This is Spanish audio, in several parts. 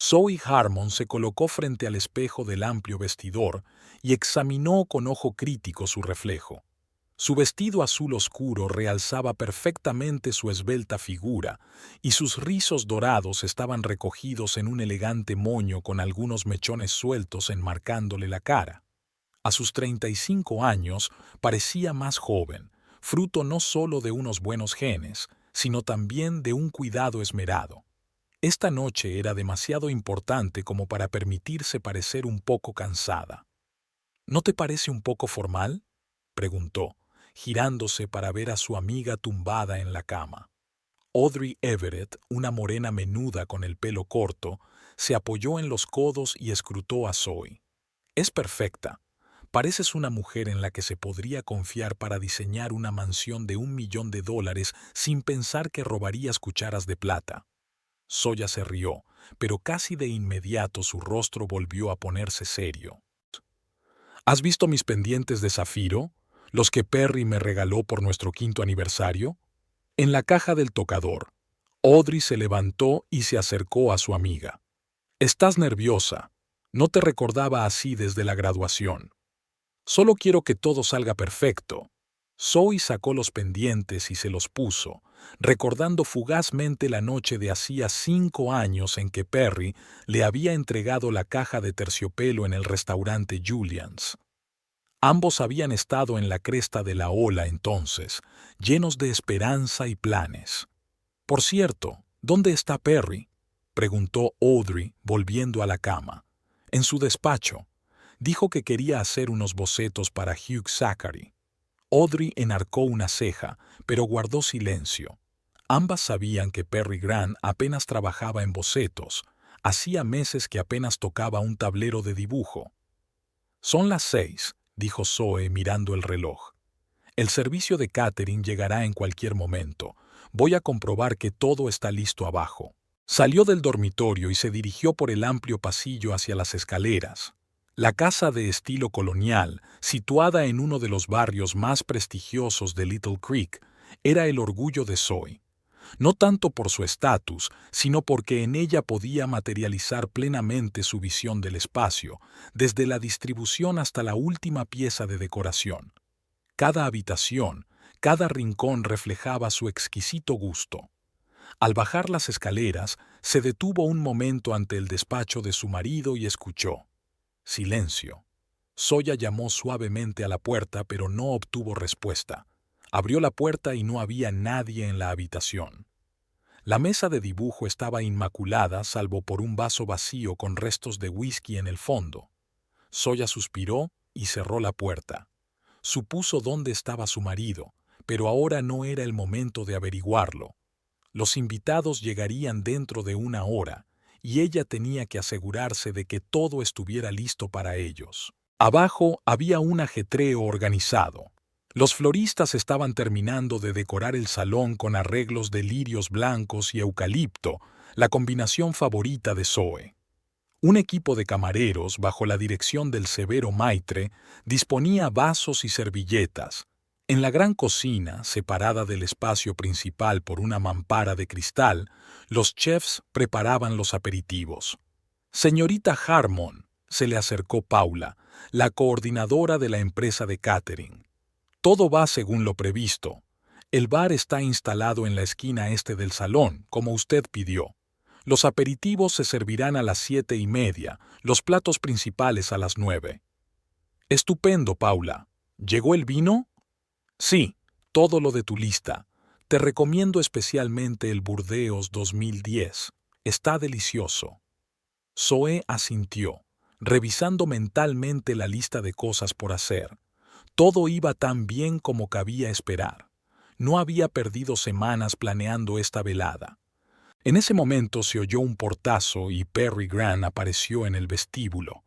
Zoe Harmon se colocó frente al espejo del amplio vestidor y examinó con ojo crítico su reflejo. Su vestido azul oscuro realzaba perfectamente su esbelta figura, y sus rizos dorados estaban recogidos en un elegante moño con algunos mechones sueltos enmarcándole la cara. A sus 35 años parecía más joven, fruto no solo de unos buenos genes, sino también de un cuidado esmerado. Esta noche era demasiado importante como para permitirse parecer un poco cansada. ¿No te parece un poco formal?, preguntó, girándose para ver a su amiga tumbada en la cama. Audrey Everett, una morena menuda con el pelo corto, se apoyó en los codos y escrutó a Zoe. Es perfecta. Pareces una mujer en la que se podría confiar para diseñar una mansión de $1.000.000 sin pensar que robarías cucharas de plata. Zoya se rió, pero casi de inmediato su rostro volvió a ponerse serio. ¿Has visto mis pendientes de zafiro? ¿Los que Perry me regaló por nuestro 5º aniversario? En la caja del tocador. Audrey se levantó y se acercó a su amiga. Estás nerviosa. No te recordaba así desde la graduación. Solo quiero que todo salga perfecto. Zoe sacó los pendientes y se los puso, recordando fugazmente la noche de hacía 5 años en que Perry le había entregado la caja de terciopelo en el restaurante Julian's. Ambos habían estado en la cresta de la ola entonces, llenos de esperanza y planes. Por cierto, ¿dónde está Perry?, preguntó Audrey, volviendo a la cama. En su despacho. Dijo que quería hacer unos bocetos para Hugh Zachary. Audrey enarcó una ceja, pero guardó silencio. Ambas sabían que Perry Grant apenas trabajaba en bocetos. Hacía meses que apenas tocaba un tablero de dibujo. Son las 6, dijo Zoe mirando el reloj. El servicio de catering llegará en cualquier momento. Voy a comprobar que todo está listo abajo. Salió del dormitorio y se dirigió por el amplio pasillo hacia las escaleras. La casa de estilo colonial, situada en uno de los barrios más prestigiosos de Little Creek, era el orgullo de Zoe. No tanto por su estatus, sino porque en ella podía materializar plenamente su visión del espacio, desde la distribución hasta la última pieza de decoración. Cada habitación, cada rincón reflejaba su exquisito gusto. Al bajar las escaleras, se detuvo un momento ante el despacho de su marido y escuchó. Silencio. Zoya llamó suavemente a la puerta, pero no obtuvo respuesta. Abrió la puerta y no había nadie en la habitación. La mesa de dibujo estaba inmaculada, salvo por un vaso vacío con restos de whisky en el fondo. Zoya suspiró y cerró la puerta. Supuso dónde estaba su marido, pero ahora no era el momento de averiguarlo. Los invitados llegarían dentro de 1 hora, y ella tenía que asegurarse de que todo estuviera listo para ellos. Abajo había un ajetreo organizado. Los floristas estaban terminando de decorar el salón con arreglos de lirios blancos y eucalipto, la combinación favorita de Zoe. Un equipo de camareros, bajo la dirección del severo Maitre, disponía vasos y servilletas. En la gran cocina, separada del espacio principal por una mampara de cristal, los chefs preparaban los aperitivos. «Señorita Harmon», se le acercó Paula, la coordinadora de la empresa de catering. «Todo va según lo previsto. El bar está instalado en la esquina este del salón, como usted pidió. Los aperitivos se servirán a las 7:30, los platos principales a las 9». «Estupendo, Paula. ¿Llegó el vino?» «Sí, todo lo de tu lista. Te recomiendo especialmente el Burdeos 2010. Está delicioso». Zoe asintió, revisando mentalmente la lista de cosas por hacer. Todo iba tan bien como cabía esperar. No había perdido semanas planeando esta velada. En ese momento se oyó un portazo y Perry Grant apareció en el vestíbulo.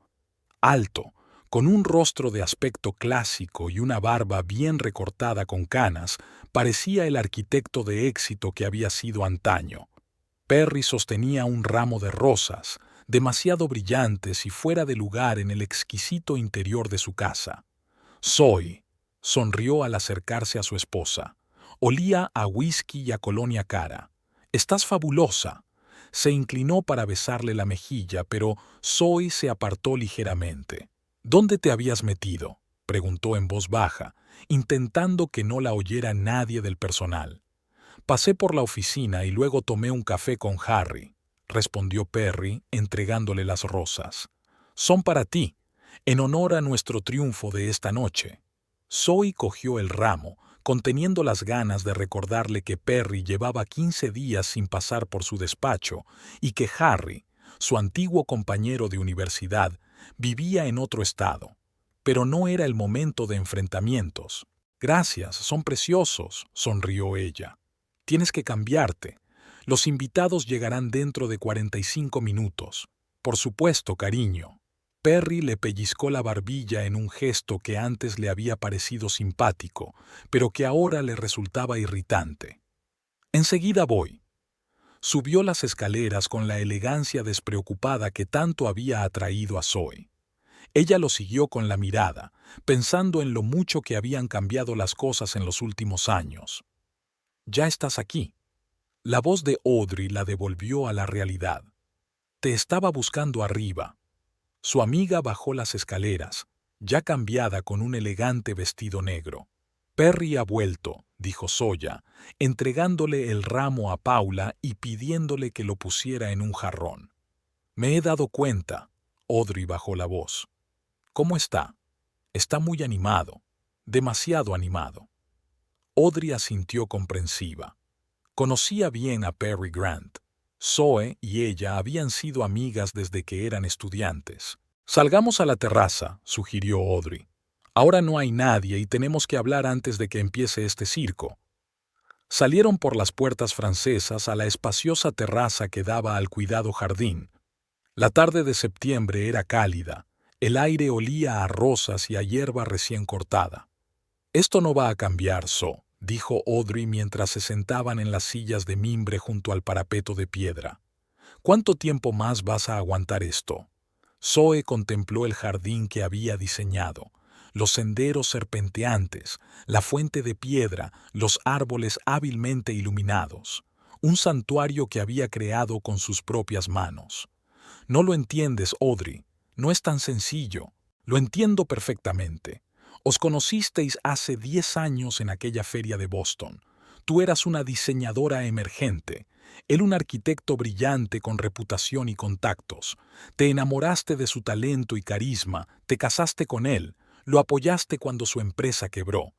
Alto, con un rostro de aspecto clásico y una barba bien recortada con canas, parecía el arquitecto de éxito que había sido antaño. Perry sostenía un ramo de rosas, demasiado brillantes y fuera de lugar en el exquisito interior de su casa. «Zoe», sonrió al acercarse a su esposa. Olía a whisky y a colonia cara. «Estás fabulosa. Se inclinó para besarle la mejilla, pero Zoe se apartó ligeramente. ¿Dónde te habías metido?, preguntó en voz baja, intentando que no la oyera nadie del personal. Pasé por la oficina y luego tomé un café con Harry, respondió Perry, entregándole las rosas. Son para ti, en honor a nuestro triunfo de esta noche. Zoe cogió el ramo, conteniendo las ganas de recordarle que Perry llevaba 15 días sin pasar por su despacho y que Harry, su antiguo compañero de universidad, vivía en otro estado. Pero no era el momento de enfrentamientos. Gracias, son preciosos, sonrió ella. Tienes que cambiarte. Los invitados llegarán dentro de 45 minutos. Por supuesto, cariño. Perry le pellizcó la barbilla en un gesto que antes le había parecido simpático, pero que ahora le resultaba irritante. Enseguida voy. Subió las escaleras con la elegancia despreocupada que tanto había atraído a Zoe. Ella lo siguió con la mirada, pensando en lo mucho que habían cambiado las cosas en los últimos años. «Ya estás aquí». La voz de Audrey la devolvió a la realidad. «Te estaba buscando arriba». Su amiga bajó las escaleras, ya cambiada con un elegante vestido negro. «Perry ha vuelto», dijo Zoya, entregándole el ramo a Paula y pidiéndole que lo pusiera en un jarrón. «Me he dado cuenta». Audrey bajó la voz. «¿Cómo está?» «Está muy animado, demasiado animado». Audrey asintió comprensiva. Conocía bien a Perry Grant. Zoe y ella habían sido amigas desde que eran estudiantes. «Salgamos a la terraza», sugirió Audrey. «Ahora no hay nadie y tenemos que hablar antes de que empiece este circo». Salieron por las puertas francesas a la espaciosa terraza que daba al cuidado jardín. La tarde de septiembre era cálida. El aire olía a rosas y a hierba recién cortada. «Esto no va a cambiar, Zoe», dijo Audrey mientras se sentaban en las sillas de mimbre junto al parapeto de piedra. «¿Cuánto tiempo más vas a aguantar esto?» Zoe contempló el jardín que había diseñado, los senderos serpenteantes, la fuente de piedra, los árboles hábilmente iluminados, un santuario que había creado con sus propias manos. «No lo entiendes, Audrey. No es tan sencillo. Lo entiendo perfectamente. Os conocisteis hace 10 años en aquella feria de Boston. Tú eras una diseñadora emergente, él un arquitecto brillante con reputación y contactos. Te enamoraste de su talento y carisma, te casaste con él, lo apoyaste cuando su empresa quebró.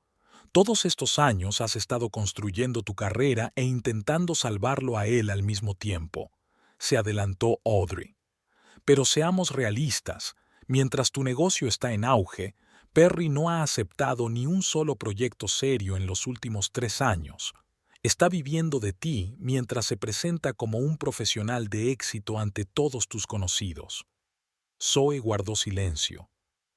Todos estos años has estado construyendo tu carrera e intentando salvarlo a él al mismo tiempo», se adelantó Audrey. «Pero seamos realistas, mientras tu negocio está en auge, Perry no ha aceptado ni un solo proyecto serio en los últimos 3 años. Está viviendo de ti mientras se presenta como un profesional de éxito ante todos tus conocidos». Zoe guardó silencio.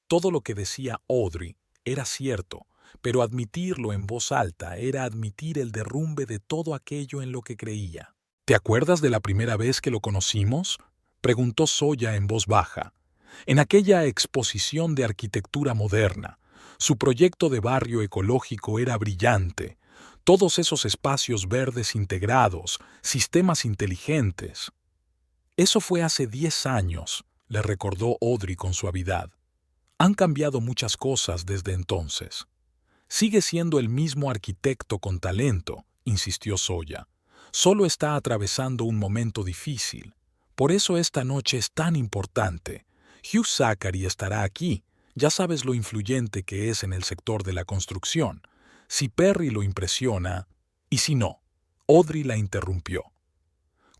Todo lo que decía Audrey era cierto, pero admitirlo en voz alta era admitir el derrumbe de todo aquello en lo que creía. «¿Te acuerdas de la primera vez que lo conocimos?», preguntó Zoya en voz baja. «En aquella exposición de arquitectura moderna. Su proyecto de barrio ecológico era brillante. Todos esos espacios verdes integrados, sistemas inteligentes». «Eso fue hace 10 años», le recordó Audrey con suavidad. «Han cambiado muchas cosas desde entonces». «Sigue siendo el mismo arquitecto con talento», insistió Zoya. «Solo está atravesando un momento difícil. Por eso esta noche es tan importante. Hugh Zachary estará aquí. Ya sabes lo influyente que es en el sector de la construcción. Si Perry lo impresiona... Y si no». Audrey la interrumpió.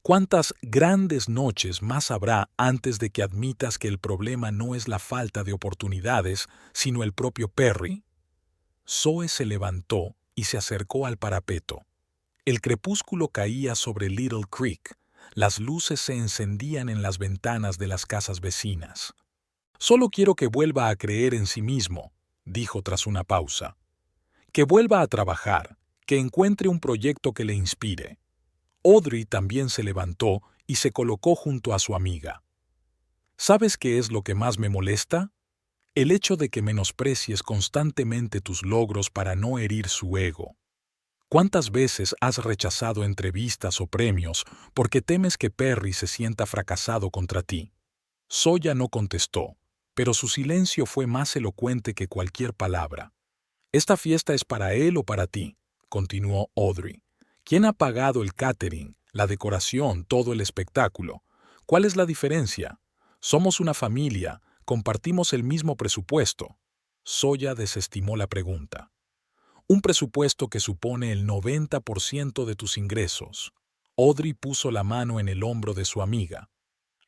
«¿Cuántas grandes noches más habrá antes de que admitas que el problema no es la falta de oportunidades, sino el propio Perry?» Zoe se levantó y se acercó al parapeto. El crepúsculo caía sobre Little Creek. Las luces se encendían en las ventanas de las casas vecinas. «Solo quiero que vuelva a creer en sí mismo», dijo tras una pausa. «Que vuelva a trabajar, que encuentre un proyecto que le inspire». Audrey también se levantó y se colocó junto a su amiga. «¿Sabes qué es lo que más me molesta? El hecho de que menosprecies constantemente tus logros para no herir su ego». ¿Cuántas veces has rechazado entrevistas o premios porque temes que Perry se sienta fracasado contra ti? Sawyer no contestó, pero su silencio fue más elocuente que cualquier palabra. «Esta fiesta es para él o para ti», continuó Audrey. «¿Quién ha pagado el catering, la decoración, todo el espectáculo? ¿Cuál es la diferencia? Somos una familia, compartimos el mismo presupuesto». Sawyer desestimó la pregunta. «Un presupuesto que supone el 90% de tus ingresos». Audrey puso la mano en el hombro de su amiga.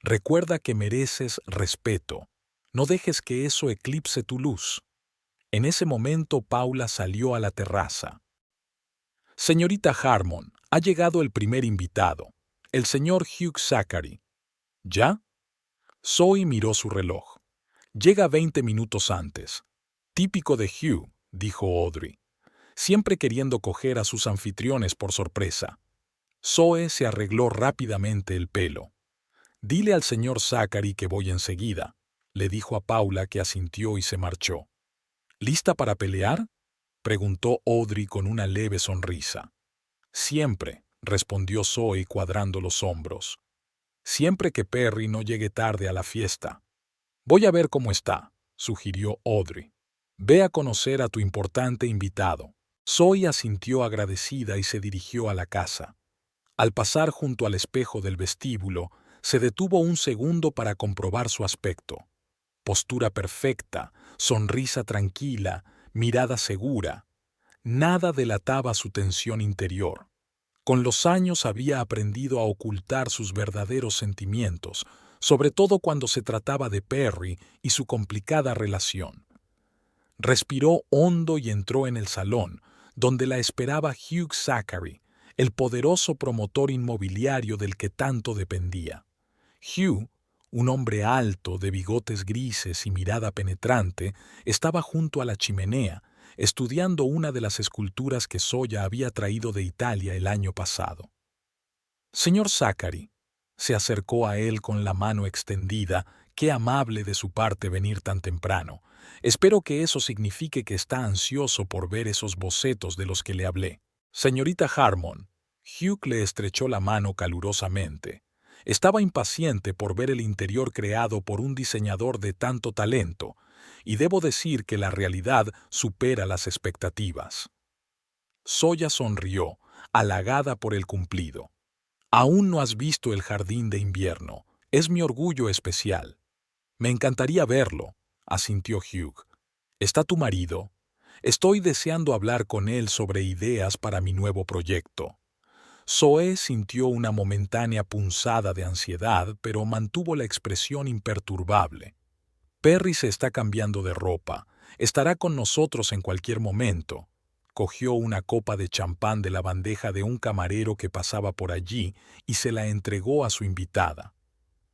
«Recuerda que mereces respeto. No dejes que eso eclipse tu luz». En ese momento Paula salió a la terraza. «Señorita Harmon, ha llegado el primer invitado, el señor Hugh Zachary». «¿Ya?». Zoe miró su reloj. «Llega 20 minutos antes». «Típico de Hugh», dijo Audrey, siempre queriendo coger a sus anfitriones por sorpresa. Zoe se arregló rápidamente el pelo. «Dile al señor Zachary que voy enseguida», le dijo a Paula, que asintió y se marchó. «¿Lista para pelear?», preguntó Audrey con una leve sonrisa. «Siempre», respondió Zoe cuadrando los hombros. «Siempre que Perry no llegue tarde a la fiesta». «Voy a ver cómo está», sugirió Audrey. «Ve a conocer a tu importante invitado». Zoe asintió agradecida y se dirigió a la casa. Al pasar junto al espejo del vestíbulo, se detuvo un segundo para comprobar su aspecto. Postura perfecta, sonrisa tranquila, mirada segura. Nada delataba su tensión interior. Con los años había aprendido a ocultar sus verdaderos sentimientos, sobre todo cuando se trataba de Perry y su complicada relación. Respiró hondo y entró en el salón, donde la esperaba Hugh Zachary, el poderoso promotor inmobiliario del que tanto dependía. Hugh, un hombre alto, de bigotes grises y mirada penetrante, estaba junto a la chimenea, estudiando una de las esculturas que Zoya había traído de Italia el año pasado. «Señor Zachary», se acercó a él con la mano extendida. «Qué amable de su parte venir tan temprano. Espero que eso signifique que está ansioso por ver esos bocetos de los que le hablé». «Señorita Harmon», Hugh le estrechó la mano calurosamente. Estaba impaciente por ver el interior creado por un diseñador de tanto talento, y debo decir que la realidad supera las expectativas. Zoya sonrió, halagada por el cumplido. «Aún no has visto el jardín de invierno. Es mi orgullo especial». «Me encantaría verlo», asintió Hugh. «¿Está tu marido?» «Estoy deseando hablar con él sobre ideas para mi nuevo proyecto». Zoe sintió una momentánea punzada de ansiedad, pero mantuvo la expresión imperturbable. «Perry se está cambiando de ropa. Estará con nosotros en cualquier momento». Cogió una copa de champán de la bandeja de un camarero que pasaba por allí y se la entregó a su invitada.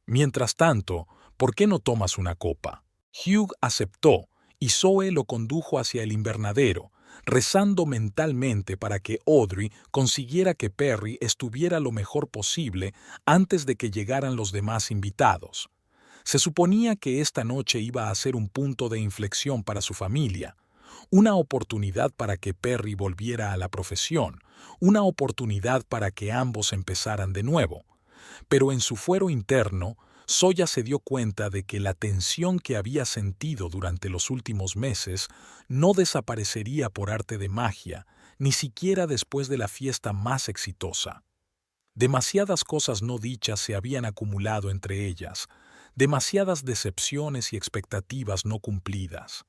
«Mientras tanto, ¿por qué no tomas una copa?». Hugh aceptó y Zoe lo condujo hacia el invernadero, rezando mentalmente para que Audrey consiguiera que Perry estuviera lo mejor posible antes de que llegaran los demás invitados. Se suponía que esta noche iba a ser un punto de inflexión para su familia, una oportunidad para que Perry volviera a la profesión, una oportunidad para que ambos empezaran de nuevo. Pero en su fuero interno, Zoya se dio cuenta de que la tensión que había sentido durante los últimos meses no desaparecería por arte de magia, ni siquiera después de la fiesta más exitosa. Demasiadas cosas no dichas se habían acumulado entre ellas, demasiadas decepciones y expectativas no cumplidas.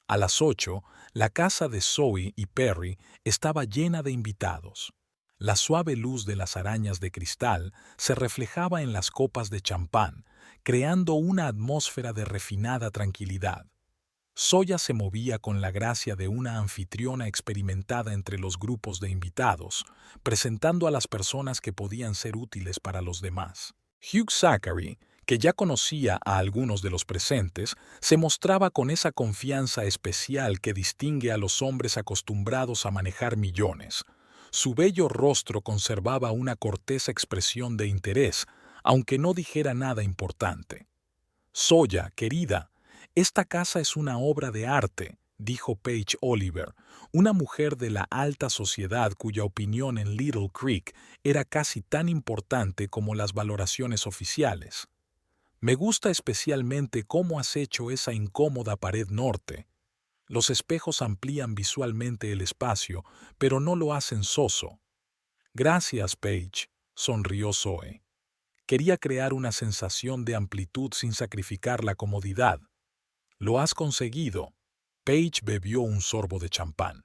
A las 8, la casa de Zoe y Perry estaba llena de invitados. La suave luz de las arañas de cristal se reflejaba en las copas de champán, creando una atmósfera de refinada tranquilidad. Zoya se movía con la gracia de una anfitriona experimentada entre los grupos de invitados, presentando a las personas que podían ser útiles para los demás. Hugh Zachary, que ya conocía a algunos de los presentes, se mostraba con esa confianza especial que distingue a los hombres acostumbrados a manejar millones. Su bello rostro conservaba una cortés expresión de interés, aunque no dijera nada importante. «Zoya, querida, esta casa es una obra de arte», dijo Paige Oliver, una mujer de la alta sociedad cuya opinión en Little Creek era casi tan importante como las valoraciones oficiales. Me gusta especialmente cómo has hecho esa incómoda pared norte. Los espejos amplían visualmente el espacio, pero no lo hacen soso. Gracias, Paige, sonrió Zoe. Quería crear una sensación de amplitud sin sacrificar la comodidad. Lo has conseguido. Paige bebió un sorbo de champán.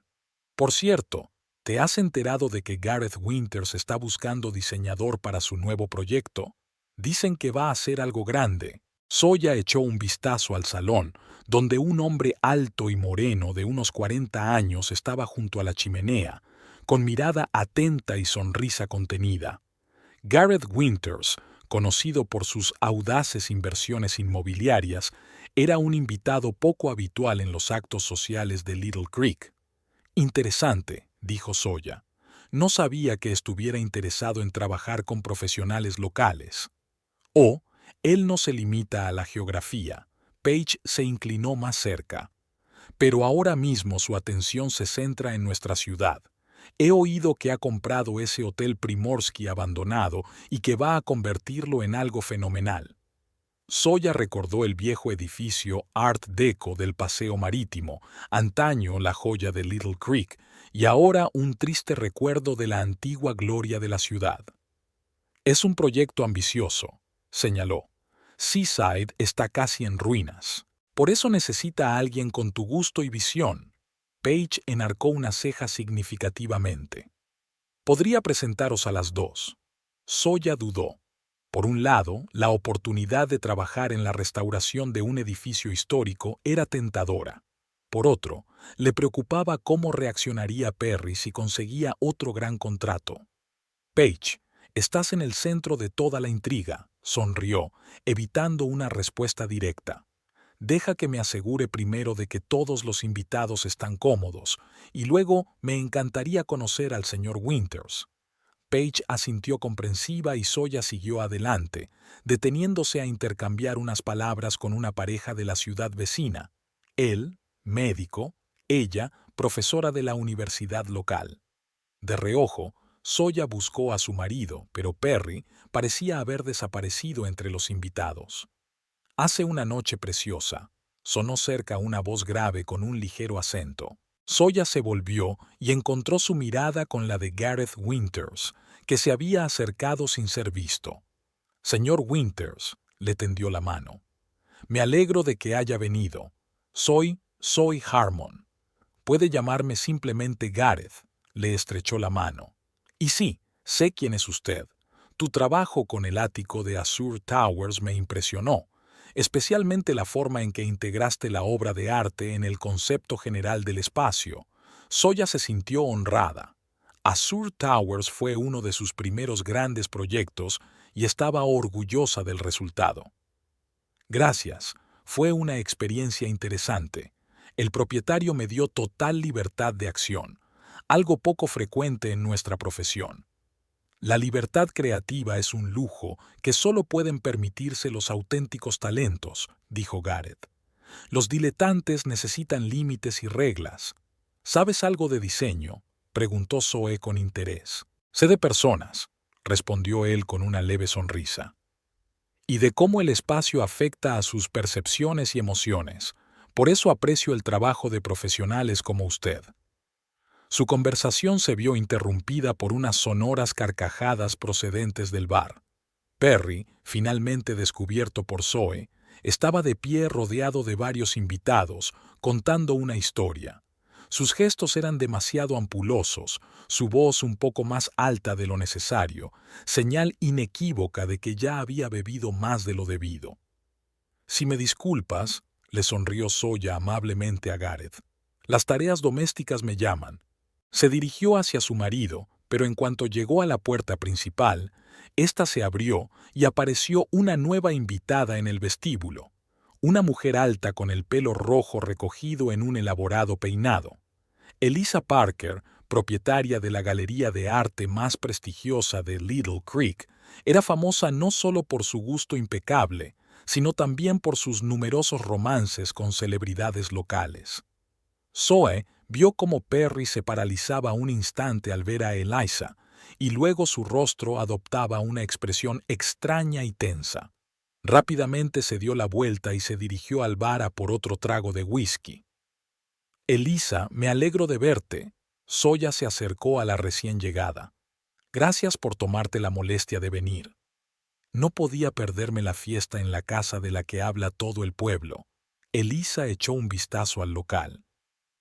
Por cierto, ¿te has enterado de que Gareth Winters está buscando diseñador para su nuevo proyecto? Dicen que va a hacer algo grande. Zoya echó un vistazo al salón, donde un hombre alto y moreno de unos 40 años estaba junto a la chimenea, con mirada atenta y sonrisa contenida. Gareth Winters, conocido por sus audaces inversiones inmobiliarias, era un invitado poco habitual en los actos sociales de Little Creek. Interesante, dijo Zoya. No sabía que estuviera interesado en trabajar con profesionales locales. Él no se limita a la geografía. Paige se inclinó más cerca. Pero ahora mismo su atención se centra en nuestra ciudad. He oído que ha comprado ese hotel Primorsky abandonado y que va a convertirlo en algo fenomenal. Zoya recordó el viejo edificio Art Deco del Paseo Marítimo, antaño la joya de Little Creek, y ahora un triste recuerdo de la antigua gloria de la ciudad. Es un proyecto ambicioso, señaló. Seaside está casi en ruinas. Por eso necesita a alguien con tu gusto y visión. Paige enarcó una ceja significativamente. Podría presentaros a las dos. Zoya dudó. Por un lado, la oportunidad de trabajar en la restauración de un edificio histórico era tentadora. Por otro, le preocupaba cómo reaccionaría Perry si conseguía otro gran contrato. Paige, estás en el centro de toda la intriga, sonrió, evitando una respuesta directa. Deja que me asegure primero de que todos los invitados están cómodos, y luego me encantaría conocer al señor Winters. Paige asintió comprensiva y Zoya siguió adelante, deteniéndose a intercambiar unas palabras con una pareja de la ciudad vecina. Él, médico, ella, profesora de la universidad local. De reojo, Zoya buscó a su marido, pero Perry parecía haber desaparecido entre los invitados. Hace una noche preciosa, sonó cerca una voz grave con un ligero acento. Zoya se volvió y encontró su mirada con la de Gareth Winters, que se había acercado sin ser visto. Señor Winters, le tendió la mano. Me alegro de que haya venido. Soy Harmon. Puede llamarme simplemente Gareth, le estrechó la mano. Y sí, sé quién es usted. Tu trabajo con el ático de Azure Towers me impresionó, especialmente la forma en que integraste la obra de arte en el concepto general del espacio. Zoya se sintió honrada. Azure Towers fue uno de sus primeros grandes proyectos y estaba orgullosa del resultado. Gracias, fue una experiencia interesante. El propietario me dio total libertad de acción, algo poco frecuente en nuestra profesión. La libertad creativa es un lujo que solo pueden permitirse los auténticos talentos, dijo Gareth. Los diletantes necesitan límites y reglas. ¿Sabes algo de diseño?, preguntó Zoe con interés. Sé de personas, respondió él con una leve sonrisa. Y de cómo el espacio afecta a sus percepciones y emociones. Por eso aprecio el trabajo de profesionales como usted. Su conversación se vio interrumpida por unas sonoras carcajadas procedentes del bar. Perry, finalmente descubierto por Zoe, estaba de pie rodeado de varios invitados, contando una historia. Sus gestos eran demasiado ampulosos, su voz un poco más alta de lo necesario, señal inequívoca de que ya había bebido más de lo debido. «Si me disculpas», le sonrió Zoya amablemente a Gareth, «las tareas domésticas me llaman». Se dirigió hacia su marido, pero en cuanto llegó a la puerta principal, ésta se abrió y apareció una nueva invitada en el vestíbulo, una mujer alta con el pelo rojo recogido en un elaborado peinado. Eliza Parker, propietaria de la galería de arte más prestigiosa de Little Creek, era famosa no solo por su gusto impecable, sino también por sus numerosos romances con celebridades locales. Zoe vio cómo Perry se paralizaba un instante al ver a Eliza, y luego su rostro adoptaba una expresión extraña y tensa. Rápidamente se dio la vuelta y se dirigió al bar a por otro trago de whisky. Eliza, me alegro de verte. Zoya se acercó a la recién llegada. Gracias por tomarte la molestia de venir. No podía perderme la fiesta en la casa de la que habla todo el pueblo. Eliza echó un vistazo al local.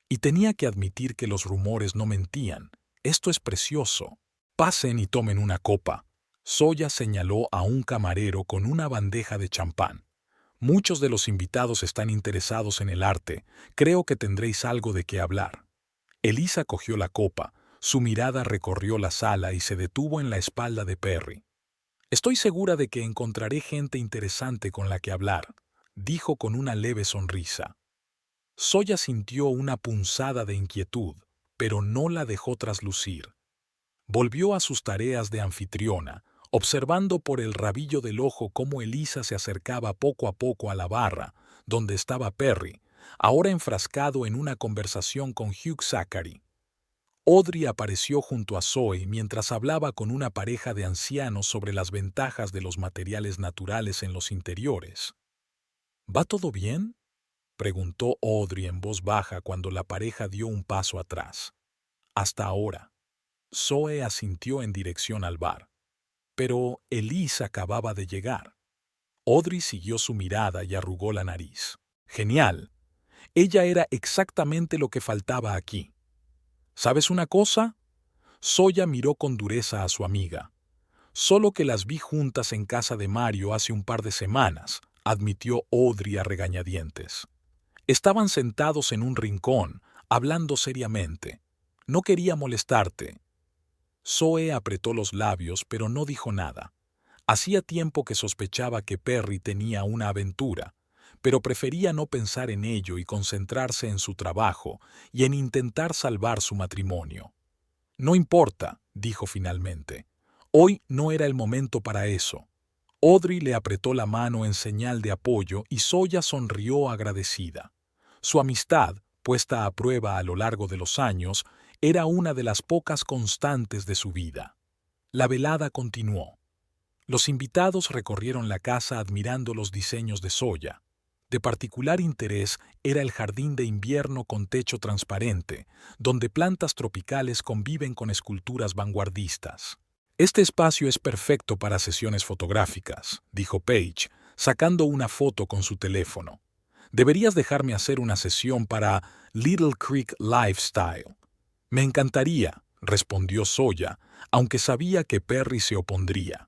Y tenía que admitir que los rumores no mentían. Esto es precioso. Pasen y tomen una copa. Zoya señaló a un camarero con una bandeja de champán. Muchos de los invitados están interesados en el arte. Creo que tendréis algo de qué hablar. Eliza cogió la copa. Su mirada recorrió la sala y se detuvo en la espalda de Perry. Estoy segura de que encontraré gente interesante con la que hablar, dijo con una leve sonrisa. Zoya sintió una punzada de inquietud, pero no la dejó traslucir. Volvió a sus tareas de anfitriona, observando por el rabillo del ojo cómo Eliza se acercaba poco a poco a la barra, donde estaba Perry, ahora enfrascado en una conversación con Hugh Zachary. Audrey apareció junto a Zoe mientras hablaba con una pareja de ancianos sobre las ventajas de los materiales naturales en los interiores. ¿Va todo bien?, preguntó Audrey en voz baja cuando la pareja dio un paso atrás. Hasta ahora. Zoe asintió en dirección al bar. Pero Elise acababa de llegar. Audrey siguió su mirada y arrugó la nariz. Genial. Ella era exactamente lo que faltaba aquí. ¿Sabes una cosa? Zoya miró con dureza a su amiga. Solo que las vi juntas en casa de Mario hace un par de semanas, admitió Audrey a regañadientes. Estaban sentados en un rincón, hablando seriamente. No quería molestarte. Zoe apretó los labios, pero no dijo nada. Hacía tiempo que sospechaba que Perry tenía una aventura, pero prefería no pensar en ello y concentrarse en su trabajo y en intentar salvar su matrimonio. No importa, dijo finalmente. Hoy no era el momento para eso. Audrey le apretó la mano en señal de apoyo y Zoya sonrió agradecida. Su amistad, puesta a prueba a lo largo de los años, era una de las pocas constantes de su vida. La velada continuó. Los invitados recorrieron la casa admirando los diseños de Zoya. De particular interés era el jardín de invierno con techo transparente, donde plantas tropicales conviven con esculturas vanguardistas. Este espacio es perfecto para sesiones fotográficas, dijo Paige, sacando una foto con su teléfono. Deberías dejarme hacer una sesión para Little Creek Lifestyle. Me encantaría, respondió Zoya, aunque sabía que Perry se opondría.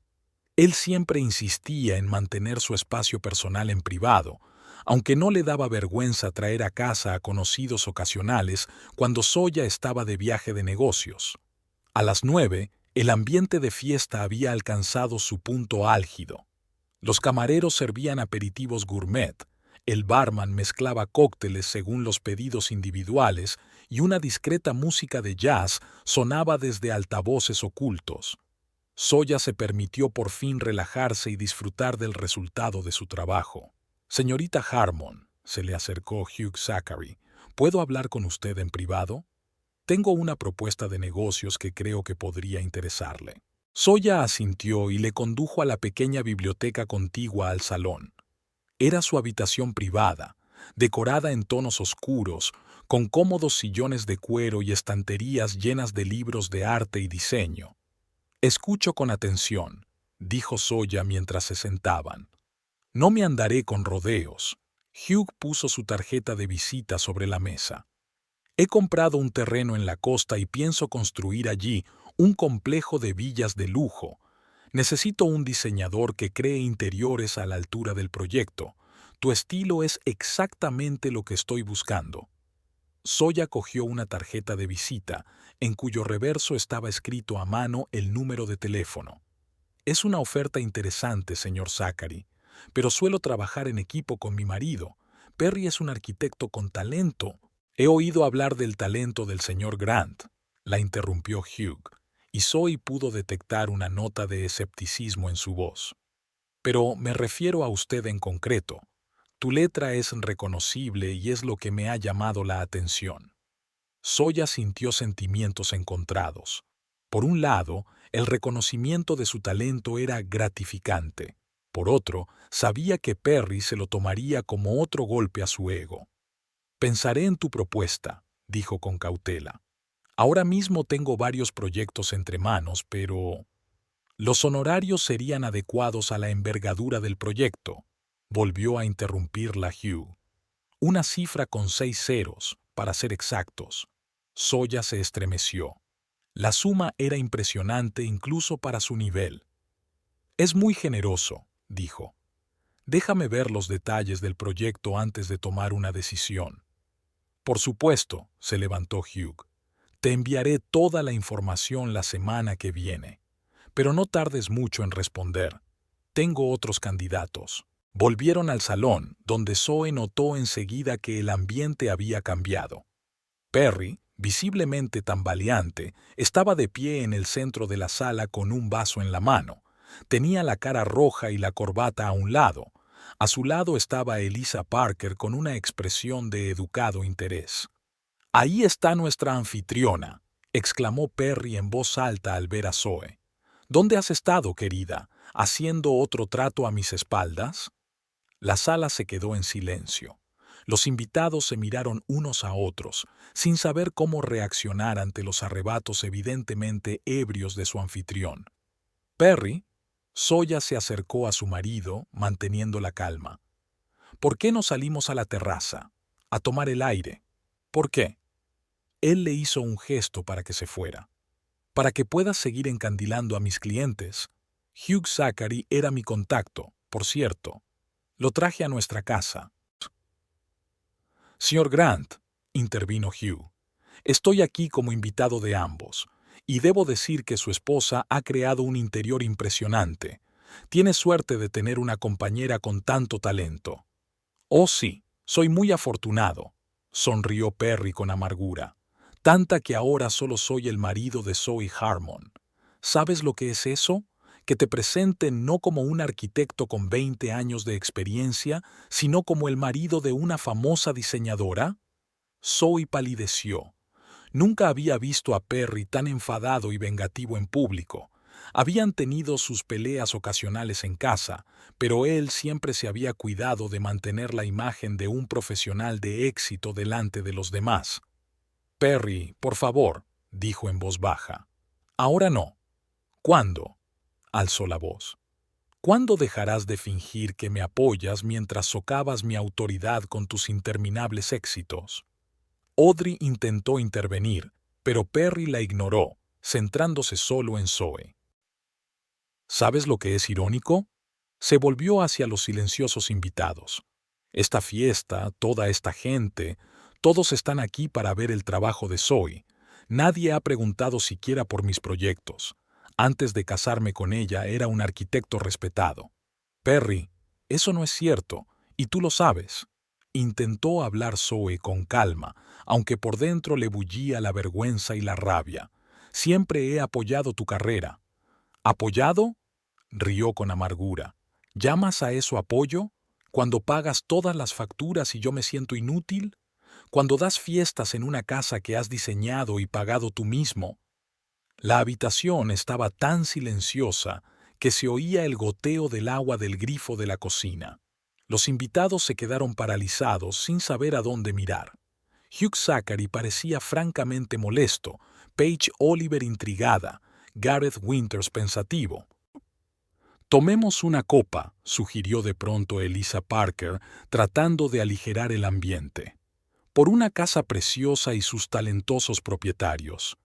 Él siempre insistía en mantener su espacio personal en privado, aunque no le daba vergüenza traer a casa a conocidos ocasionales cuando Zoya estaba de viaje de negocios. A las 9, el ambiente de fiesta había alcanzado su punto álgido. Los camareros servían aperitivos gourmet, el barman mezclaba cócteles según los pedidos individuales y una discreta música de jazz sonaba desde altavoces ocultos. Zoya se permitió por fin relajarse y disfrutar del resultado de su trabajo. Señorita Harmon, se le acercó Hugh Zachary, ¿puedo hablar con usted en privado? Tengo una propuesta de negocios que creo que podría interesarle. Zoya asintió y le condujo a la pequeña biblioteca contigua al salón. Era su habitación privada, decorada en tonos oscuros, con cómodos sillones de cuero y estanterías llenas de libros de arte y diseño. Escucho con atención, dijo Zoya mientras se sentaban. No me andaré con rodeos. Hugh puso su tarjeta de visita sobre la mesa. He comprado un terreno en la costa y pienso construir allí un complejo de villas de lujo. Necesito un diseñador que cree interiores a la altura del proyecto. Tu estilo es exactamente lo que estoy buscando. Zoya cogió una tarjeta de visita, en cuyo reverso estaba escrito a mano el número de teléfono. Es una oferta interesante, señor Zachary, pero suelo trabajar en equipo con mi marido. Perry es un arquitecto con talento. He oído hablar del talento del señor Grant, la interrumpió Hugh, y Zoe pudo detectar una nota de escepticismo en su voz. Pero me refiero a usted en concreto. Tu letra es reconocible y es lo que me ha llamado la atención. Zoya sintió sentimientos encontrados. Por un lado, el reconocimiento de su talento era gratificante. Por otro, sabía que Perry se lo tomaría como otro golpe a su ego. «Pensaré en tu propuesta», dijo con cautela. «Ahora mismo tengo varios proyectos entre manos, pero los honorarios serían adecuados a la envergadura del proyecto», volvió a interrumpirla Hugh. «Una cifra con 6 ceros, para ser exactos». Zoya se estremeció. La suma era impresionante incluso para su nivel. «Es muy generoso», dijo. «Déjame ver los detalles del proyecto antes de tomar una decisión». «Por supuesto», se levantó Hugh. «Te enviaré toda la información la semana que viene. Pero no tardes mucho en responder. Tengo otros candidatos». Volvieron al salón, donde Zoe notó enseguida que el ambiente había cambiado. Perry, visiblemente tambaleante, estaba de pie en el centro de la sala con un vaso en la mano. Tenía la cara roja y la corbata a un lado. A su lado estaba Eliza Parker con una expresión de educado interés. «Ahí está nuestra anfitriona», exclamó Perry en voz alta al ver a Zoe. «¿Dónde has estado, querida? ¿Haciendo otro trato a mis espaldas?» La sala se quedó en silencio. Los invitados se miraron unos a otros, sin saber cómo reaccionar ante los arrebatos evidentemente ebrios de su anfitrión. «Perry», Zoya se acercó a su marido, manteniendo la calma. «¿Por qué no salimos a la terraza? A tomar el aire». «¿Por qué?» Él le hizo un gesto para que se fuera. «Para que puedas seguir encandilando a mis clientes. Hugh Zachary era mi contacto, por cierto. Lo traje a nuestra casa». «Señor Grant», intervino Hugh, «estoy aquí como invitado de ambos, y debo decir que su esposa ha creado un interior impresionante. Tiene suerte de tener una compañera con tanto talento». «Oh sí, soy muy afortunado», sonrió Perry con amargura. «Tanta que ahora solo soy el marido de Zoe Harmon. ¿Sabes lo que es eso? Que te presenten no como un arquitecto con 20 años de experiencia, sino como el marido de una famosa diseñadora». Zoe palideció. Nunca había visto a Perry tan enfadado y vengativo en público. Habían tenido sus peleas ocasionales en casa, pero él siempre se había cuidado de mantener la imagen de un profesional de éxito delante de los demás. «Perry, por favor», dijo en voz baja. «Ahora no». «¿Cuándo?», alzó la voz. «¿Cuándo dejarás de fingir que me apoyas mientras socavas mi autoridad con tus interminables éxitos?» Audrey intentó intervenir, pero Perry la ignoró, centrándose solo en Zoe. «¿Sabes lo que es irónico?», se volvió hacia los silenciosos invitados. «Esta fiesta, toda esta gente, todos están aquí para ver el trabajo de Zoe. Nadie ha preguntado siquiera por mis proyectos. Antes de casarme con ella era un arquitecto respetado». «Perry, eso no es cierto, y tú lo sabes». Intentó hablar Zoe con calma, aunque por dentro le bullía la vergüenza y la rabia. «Siempre he apoyado tu carrera». «¿Apoyado?», rió con amargura. «¿Llamas a eso apoyo? ¿Cuando pagas todas las facturas y yo me siento inútil? ¿Cuando das fiestas en una casa que has diseñado y pagado tú mismo?» La habitación estaba tan silenciosa que se oía el goteo del agua del grifo de la cocina. Los invitados se quedaron paralizados sin saber a dónde mirar. Hugh Zachary parecía francamente molesto, Paige Oliver intrigada, Gareth Winters pensativo. «Tomemos una copa», sugirió de pronto Eliza Parker, tratando de aligerar el ambiente. «Por una casa preciosa y sus talentosos propietarios».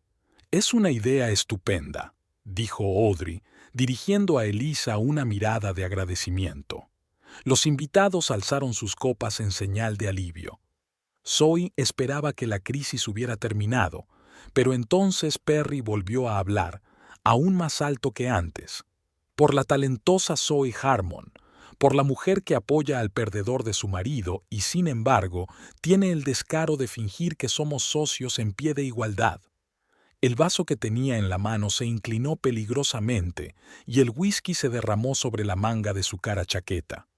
«Es una idea estupenda», dijo Audrey, dirigiendo a Eliza una mirada de agradecimiento. Los invitados alzaron sus copas en señal de alivio. Zoe esperaba que la crisis hubiera terminado, pero entonces Perry volvió a hablar, aún más alto que antes. «Por la talentosa Zoe Harmon, por la mujer que apoya al perdedor de su marido y, sin embargo, tiene el descaro de fingir que somos socios en pie de igualdad». El vaso que tenía en la mano se inclinó peligrosamente y el whisky se derramó sobre la manga de su cara chaqueta.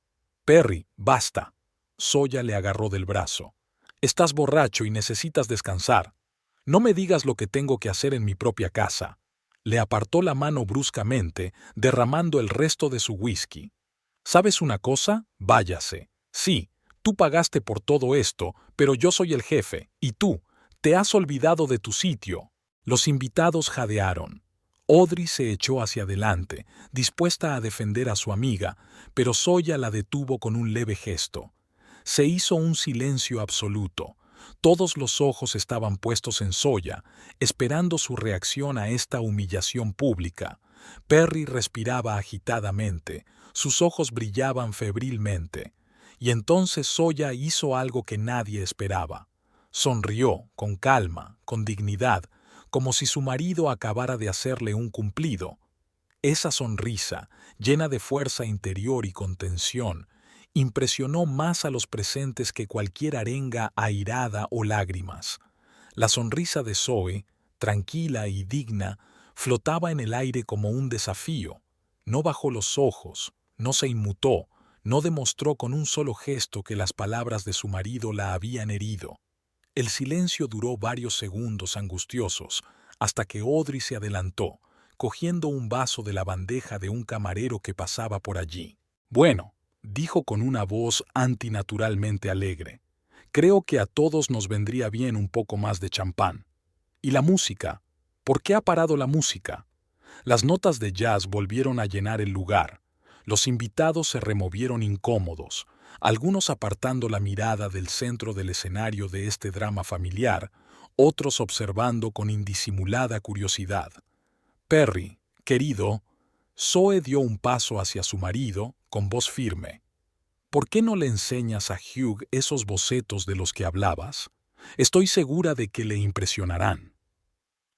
«Perry, basta». Zoya le agarró del brazo. «Estás borracho y necesitas descansar». No me digas lo que tengo que hacer en mi propia casa. Le apartó la mano bruscamente, derramando el resto de su whisky. ¿Sabes una cosa? Váyase. Sí, tú pagaste por todo esto, pero yo soy el jefe, y tú, te has olvidado de tu sitio. Los invitados jadearon. Audrey se echó hacia adelante, dispuesta a defender a su amiga, pero Zoya la detuvo con un leve gesto. Se hizo un silencio absoluto. Todos los ojos estaban puestos en Zoya, esperando su reacción a esta humillación pública. Perry respiraba agitadamente, sus ojos brillaban febrilmente. Y entonces Zoya hizo algo que nadie esperaba. Sonrió, con calma, con dignidad, como si su marido acabara de hacerle un cumplido. Esa sonrisa, llena de fuerza interior y contención, impresionó más a los presentes que cualquier arenga airada o lágrimas. La sonrisa de Zoe, tranquila y digna, flotaba en el aire como un desafío. No bajó los ojos, no se inmutó, no demostró con un solo gesto que las palabras de su marido la habían herido. El silencio duró varios segundos angustiosos, hasta que Audrey se adelantó, cogiendo un vaso de la bandeja de un camarero que pasaba por allí. Bueno, dijo con una voz antinaturalmente alegre, creo que a todos nos vendría bien un poco más de champán. ¿Y la música? ¿Por qué ha parado la música? Las notas de jazz volvieron a llenar el lugar. Los invitados se removieron incómodos, algunos apartando la mirada del centro del escenario de este drama familiar, otros observando con indisimulada curiosidad. Perry, querido, Zoe dio un paso hacia su marido, con voz firme. ¿Por qué no le enseñas a Hugh esos bocetos de los que hablabas? Estoy segura de que le impresionarán.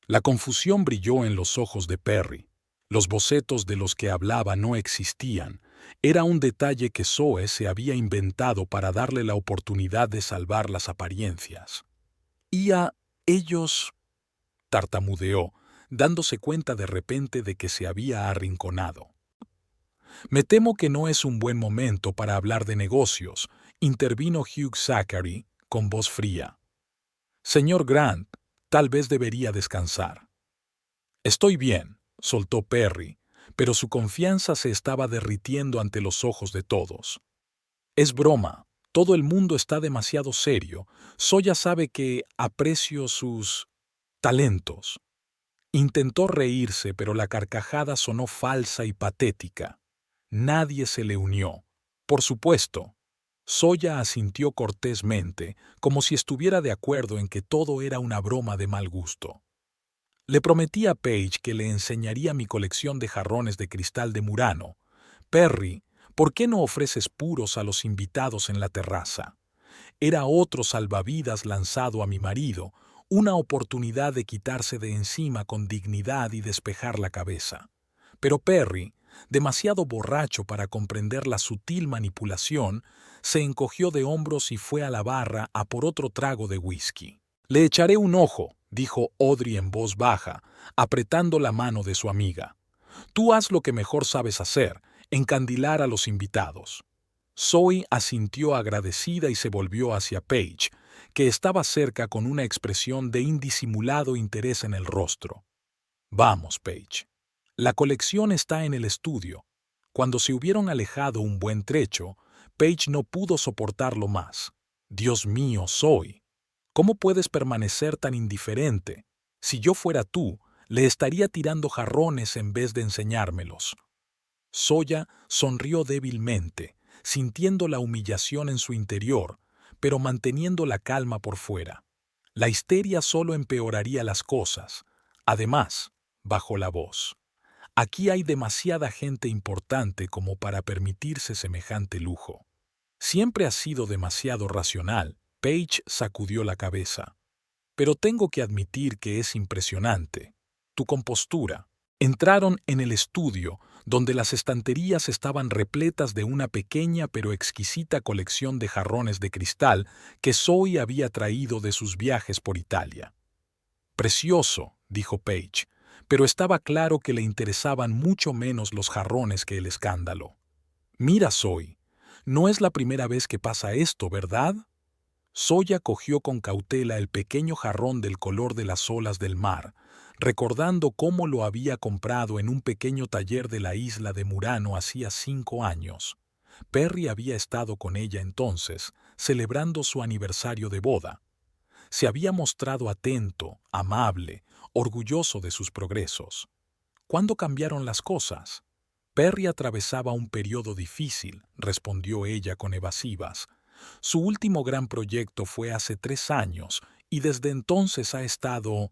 La confusión brilló en los ojos de Perry. Los bocetos de los que hablaba no existían. Era un detalle que Zoe se había inventado para darle la oportunidad de salvar las apariencias. Y a ellos, tartamudeó, dándose cuenta de repente de que se había arrinconado. Me temo que no es un buen momento para hablar de negocios, intervino Hugh Zachary con voz fría. Señor Grant, tal vez debería descansar. Estoy bien, soltó Perry, pero su confianza se estaba derritiendo ante los ojos de todos. Es broma, todo el mundo está demasiado serio. Zoya sabe que aprecio sus talentos. Intentó reírse, pero la carcajada sonó falsa y patética. Nadie se le unió. Por supuesto. Zoya asintió cortésmente, como si estuviera de acuerdo en que todo era una broma de mal gusto. Le prometí a Paige que le enseñaría mi colección de jarrones de cristal de Murano. Perry, ¿por qué no ofreces puros a los invitados en la terraza? Era otro salvavidas lanzado a mi marido, una oportunidad de quitarse de encima con dignidad y despejar la cabeza. Pero Perry, demasiado borracho para comprender la sutil manipulación, se encogió de hombros y fue a la barra a por otro trago de whisky. Le echaré un ojo, dijo Audrey en voz baja, apretando la mano de su amiga. Tú haz lo que mejor sabes hacer, encandilar a los invitados. Zoe asintió agradecida y se volvió hacia Paige, que estaba cerca con una expresión de indisimulado interés en el rostro. Vamos, Paige. La colección está en el estudio. Cuando se hubieron alejado un buen trecho, Paige no pudo soportarlo más. Dios mío, Zoe. ¿Cómo puedes permanecer tan indiferente? Si yo fuera tú, le estaría tirando jarrones en vez de enseñármelos. Zoya sonrió débilmente, sintiendo la humillación en su interior, pero manteniendo la calma por fuera. La histeria solo empeoraría las cosas. Además, bajó la voz. Aquí hay demasiada gente importante como para permitirse semejante lujo. Siempre has sido demasiado racional. Paige sacudió la cabeza. Pero tengo que admitir que es impresionante. Tu compostura. Entraron en el estudio, donde las estanterías estaban repletas de una pequeña pero exquisita colección de jarrones de cristal que Zoe había traído de sus viajes por Italia. Precioso, dijo Paige, pero estaba claro que le interesaban mucho menos los jarrones que el escándalo. Mira, Zoe, no es la primera vez que pasa esto, ¿verdad? Zoya cogió con cautela el pequeño jarrón del color de las olas del mar, recordando cómo lo había comprado en un pequeño taller de la isla de Murano hacía 5 años. Perry había estado con ella entonces, celebrando su aniversario de boda. Se había mostrado atento, amable, orgulloso de sus progresos. ¿Cuándo cambiaron las cosas? Perry atravesaba un periodo difícil, respondió ella con evasivas. Su último gran proyecto fue hace 3 años y desde entonces ha estado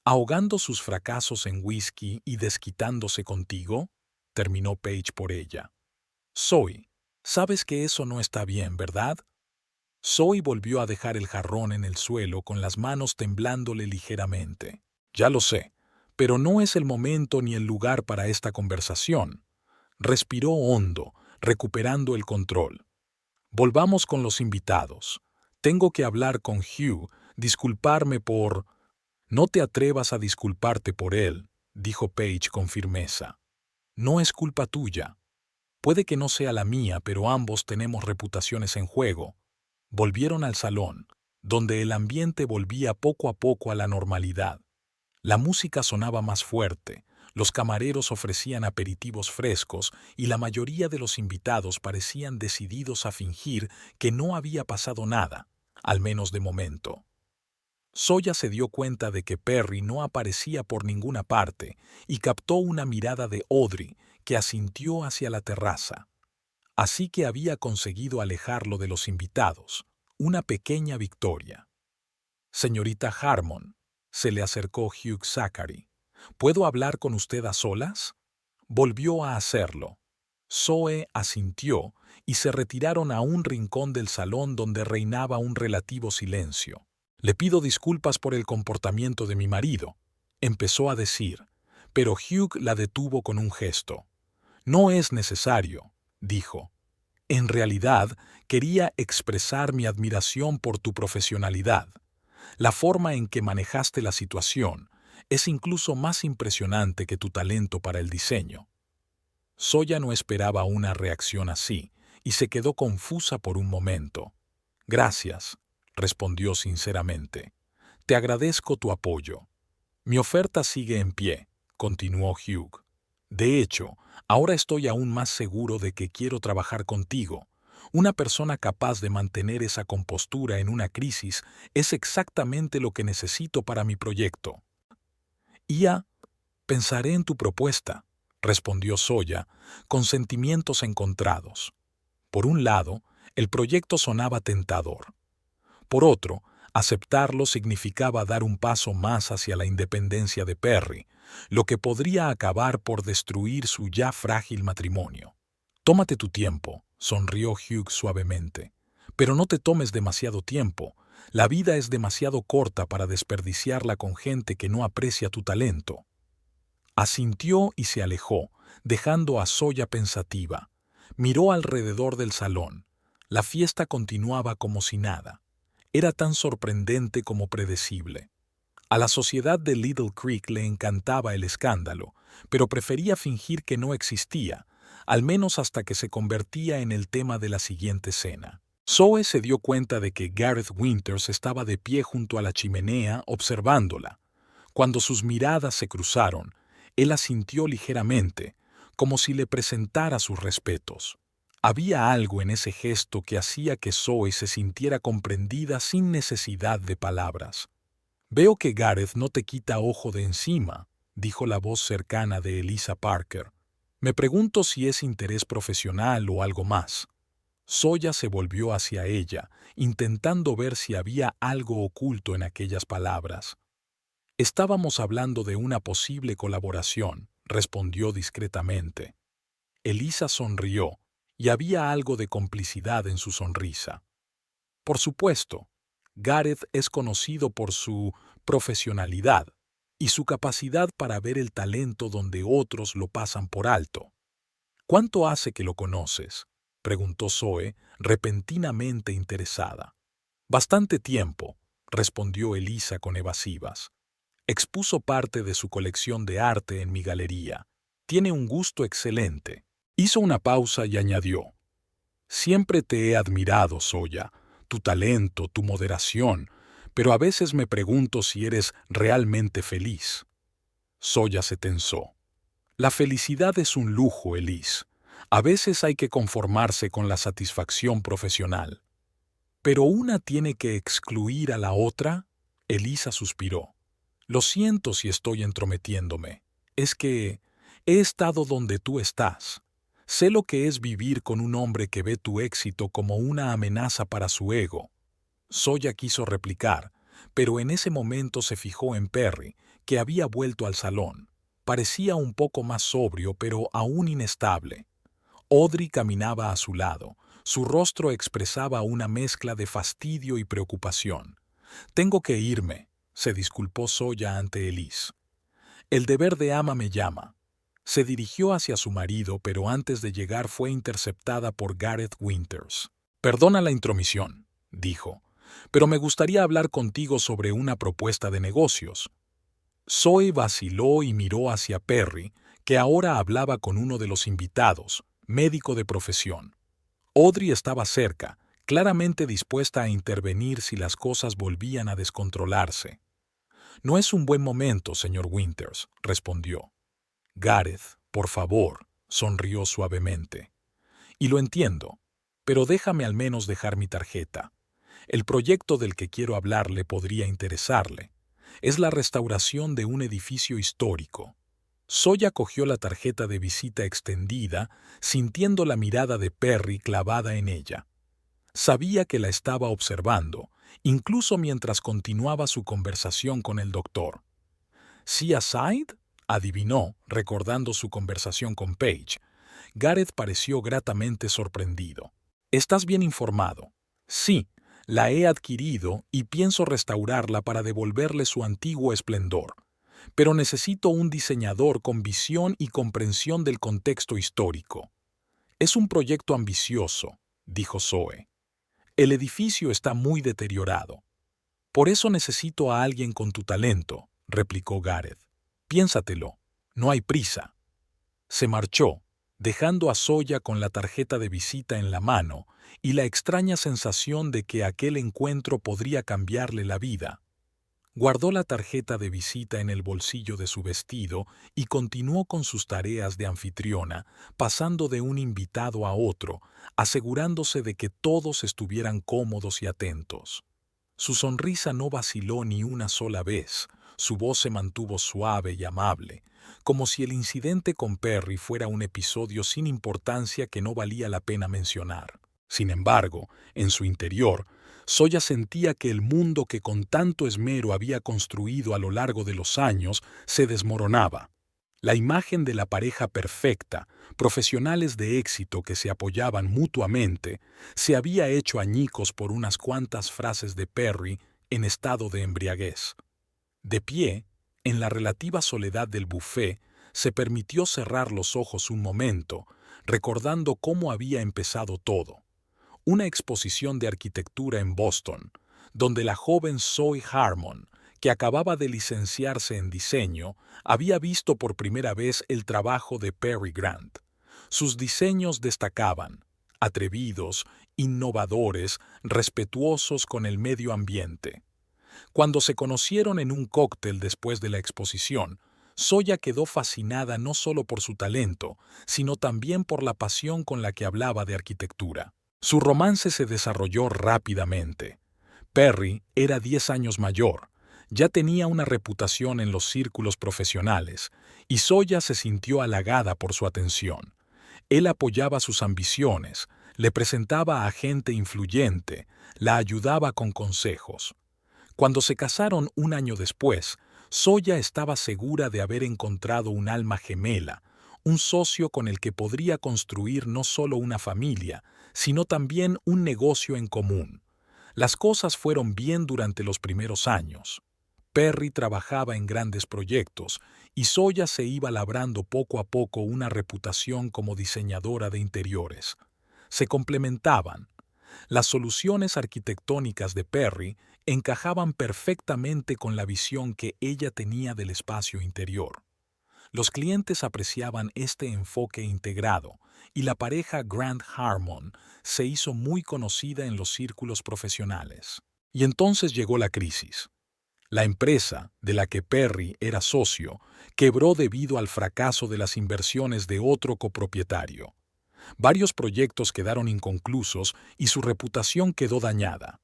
ahogando sus fracasos en whisky y desquitándose contigo, terminó Paige por ella. Zoe, sabes que eso no está bien, ¿verdad? Zoe volvió a dejar el jarrón en el suelo con las manos temblándole ligeramente. Ya lo sé, pero no es el momento ni el lugar para esta conversación. Respiró hondo, recuperando el control. Volvamos con los invitados. Tengo que hablar con Hugh, disculparme por... No te atrevas a disculparte por él, dijo Paige con firmeza. No es culpa tuya. Puede que no sea la mía, pero ambos tenemos reputaciones en juego. Volvieron al salón, donde el ambiente volvía poco a poco a la normalidad. La música sonaba más fuerte, los camareros ofrecían aperitivos frescos y la mayoría de los invitados parecían decididos a fingir que no había pasado nada, al menos de momento. Zoya se dio cuenta de que Perry no aparecía por ninguna parte y captó una mirada de Audrey que asintió hacia la terraza. Así que había conseguido alejarlo de los invitados, una pequeña victoria. Señorita Harmon, se le acercó Hugh Zachary. ¿Puedo hablar con usted a solas? Volvió a hacerlo. Zoe asintió y se retiraron a un rincón del salón donde reinaba un relativo silencio. Le pido disculpas por el comportamiento de mi marido, empezó a decir, pero Hugh la detuvo con un gesto. No es necesario, dijo. En realidad, quería expresar mi admiración por tu profesionalidad. La forma en que manejaste la situación es incluso más impresionante que tu talento para el diseño. Zoya no esperaba una reacción así y se quedó confusa por un momento. Gracias, respondió sinceramente. Te agradezco tu apoyo. Mi oferta sigue en pie, continuó Hugh. De hecho, ahora estoy aún más seguro de que quiero trabajar contigo. Una persona capaz de mantener esa compostura en una crisis es exactamente lo que necesito para mi proyecto. Pensaré en tu propuesta, respondió Zoya, con sentimientos encontrados. Por un lado, el proyecto sonaba tentador. Por otro, aceptarlo significaba dar un paso más hacia la independencia de Perry, lo que podría acabar por destruir su ya frágil matrimonio. Tómate tu tiempo, sonrió Hugh suavemente. Pero no te tomes demasiado tiempo. La vida es demasiado corta para desperdiciarla con gente que no aprecia tu talento. Asintió y se alejó, dejando a Zoya pensativa. Miró alrededor del salón. La fiesta continuaba como si nada. Era tan sorprendente como predecible. A la sociedad de Little Creek le encantaba el escándalo, pero prefería fingir que no existía, al menos hasta que se convertía en el tema de la siguiente cena. Zoe se dio cuenta de que Gareth Winters estaba de pie junto a la chimenea observándola. Cuando sus miradas se cruzaron, él asintió ligeramente, como si le presentara sus respetos. Había algo en ese gesto que hacía que Zoe se sintiera comprendida sin necesidad de palabras. «Veo que Gareth no te quita ojo de encima», dijo la voz cercana de Eliza Parker. «Me pregunto si es interés profesional o algo más». Zoya se volvió hacia ella, intentando ver si había algo oculto en aquellas palabras. «Estábamos hablando de una posible colaboración», respondió discretamente. Eliza sonrió, y había algo de complicidad en su sonrisa. Por supuesto, Gareth es conocido por su profesionalidad y su capacidad para ver el talento donde otros lo pasan por alto. ¿Cuánto hace que lo conoces?, preguntó Zoe, repentinamente interesada. Bastante tiempo, respondió Eliza con evasivas. Expuso parte de su colección de arte en mi galería. Tiene un gusto excelente. Hizo una pausa y añadió: «Siempre te he admirado, Zoya. tu talento, tu moderación, pero a veces me pregunto si eres realmente feliz. Soya se tensó. La felicidad es un lujo, Elise. A veces hay que conformarse con la satisfacción profesional. ¿Pero una tiene que excluir a la otra? Elisa suspiró. Lo siento si estoy entrometiéndome. Es que he estado donde tú estás. Sé lo que es vivir con un hombre que ve tu éxito como una amenaza para su ego. Soya quiso replicar, pero en ese momento se fijó en Perry, que había vuelto al salón. Parecía un poco más sobrio, pero aún inestable. Audrey caminaba a su lado. Su rostro expresaba una mezcla de fastidio y preocupación. «Tengo que irme», se disculpó Soya ante Elise. «El deber de ama me llama». Se dirigió hacia su marido, pero antes de llegar fue interceptada por Gareth Winters. «Perdona la intromisión», dijo, «pero me gustaría hablar contigo sobre una propuesta de negocios». Zoe vaciló y miró hacia Perry, que ahora hablaba con uno de los invitados, médico de profesión. Audrey estaba cerca, claramente dispuesta a intervenir si las cosas volvían a descontrolarse. «No es un buen momento, señor Winters», respondió. «Gareth, por favor», sonrió suavemente. «Y lo entiendo, pero déjame al menos dejar mi tarjeta. El proyecto del que quiero hablarle podría interesarle. Es la restauración de un edificio histórico». Soya cogió la tarjeta de visita extendida, sintiendo la mirada de Perry clavada en ella. Sabía que la estaba observando, incluso mientras continuaba su conversación con el doctor. «¿Sí, Aside?» adivinó, recordando su conversación con Paige. Gareth pareció gratamente sorprendido. «Estás bien informado. Sí, la he adquirido y pienso restaurarla para devolverle su antiguo esplendor. Pero necesito un diseñador con visión y comprensión del contexto histórico». «Es un proyecto ambicioso», dijo Zoe. «El edificio está muy deteriorado». «Por eso necesito a alguien con tu talento», replicó Gareth. «Piénsatelo, no hay prisa». Se marchó, dejando a Zoya con la tarjeta de visita en la mano y la extraña sensación de que aquel encuentro podría cambiarle la vida. Guardó la tarjeta de visita en el bolsillo de su vestido y continuó con sus tareas de anfitriona, pasando de un invitado a otro, asegurándose de que todos estuvieran cómodos y atentos. Su sonrisa no vaciló ni una sola vez, su voz se mantuvo suave y amable, como si el incidente con Perry fuera un episodio sin importancia que no valía la pena mencionar. Sin embargo, en su interior, Soya sentía que el mundo que con tanto esmero había construido a lo largo de los años se desmoronaba. La imagen de la pareja perfecta, profesionales de éxito que se apoyaban mutuamente, se había hecho añicos por unas cuantas frases de Perry en estado de embriaguez. De pie, en la relativa soledad del buffet, se permitió cerrar los ojos un momento, recordando cómo había empezado todo. Una exposición de arquitectura en Boston, donde la joven Zoe Harmon, que acababa de licenciarse en diseño, había visto por primera vez el trabajo de Perry Grant. Sus diseños destacaban, atrevidos, innovadores, respetuosos con el medio ambiente. Cuando se conocieron en un cóctel después de la exposición, Zoya quedó fascinada no solo por su talento, sino también por la pasión con la que hablaba de arquitectura. Su romance se desarrolló rápidamente. Perry era 10 años mayor, ya tenía una reputación en los círculos profesionales, y Zoya se sintió halagada por su atención. Él apoyaba sus ambiciones, le presentaba a gente influyente, la ayudaba con consejos. Cuando se casaron un año después, Zoya estaba segura de haber encontrado un alma gemela, un socio con el que podría construir no solo una familia, sino también un negocio en común. Las cosas fueron bien durante los primeros años. Perry trabajaba en grandes proyectos y Zoya se iba labrando poco a poco una reputación como diseñadora de interiores. Se complementaban. Las soluciones arquitectónicas de Perry encajaban perfectamente con la visión que ella tenía del espacio interior. Los clientes apreciaban este enfoque integrado y la pareja Grant Harmon se hizo muy conocida en los círculos profesionales. Y entonces llegó la crisis. La empresa, de la que Perry era socio, quebró debido al fracaso de las inversiones de otro copropietario. Varios proyectos quedaron inconclusos y su reputación quedó dañada.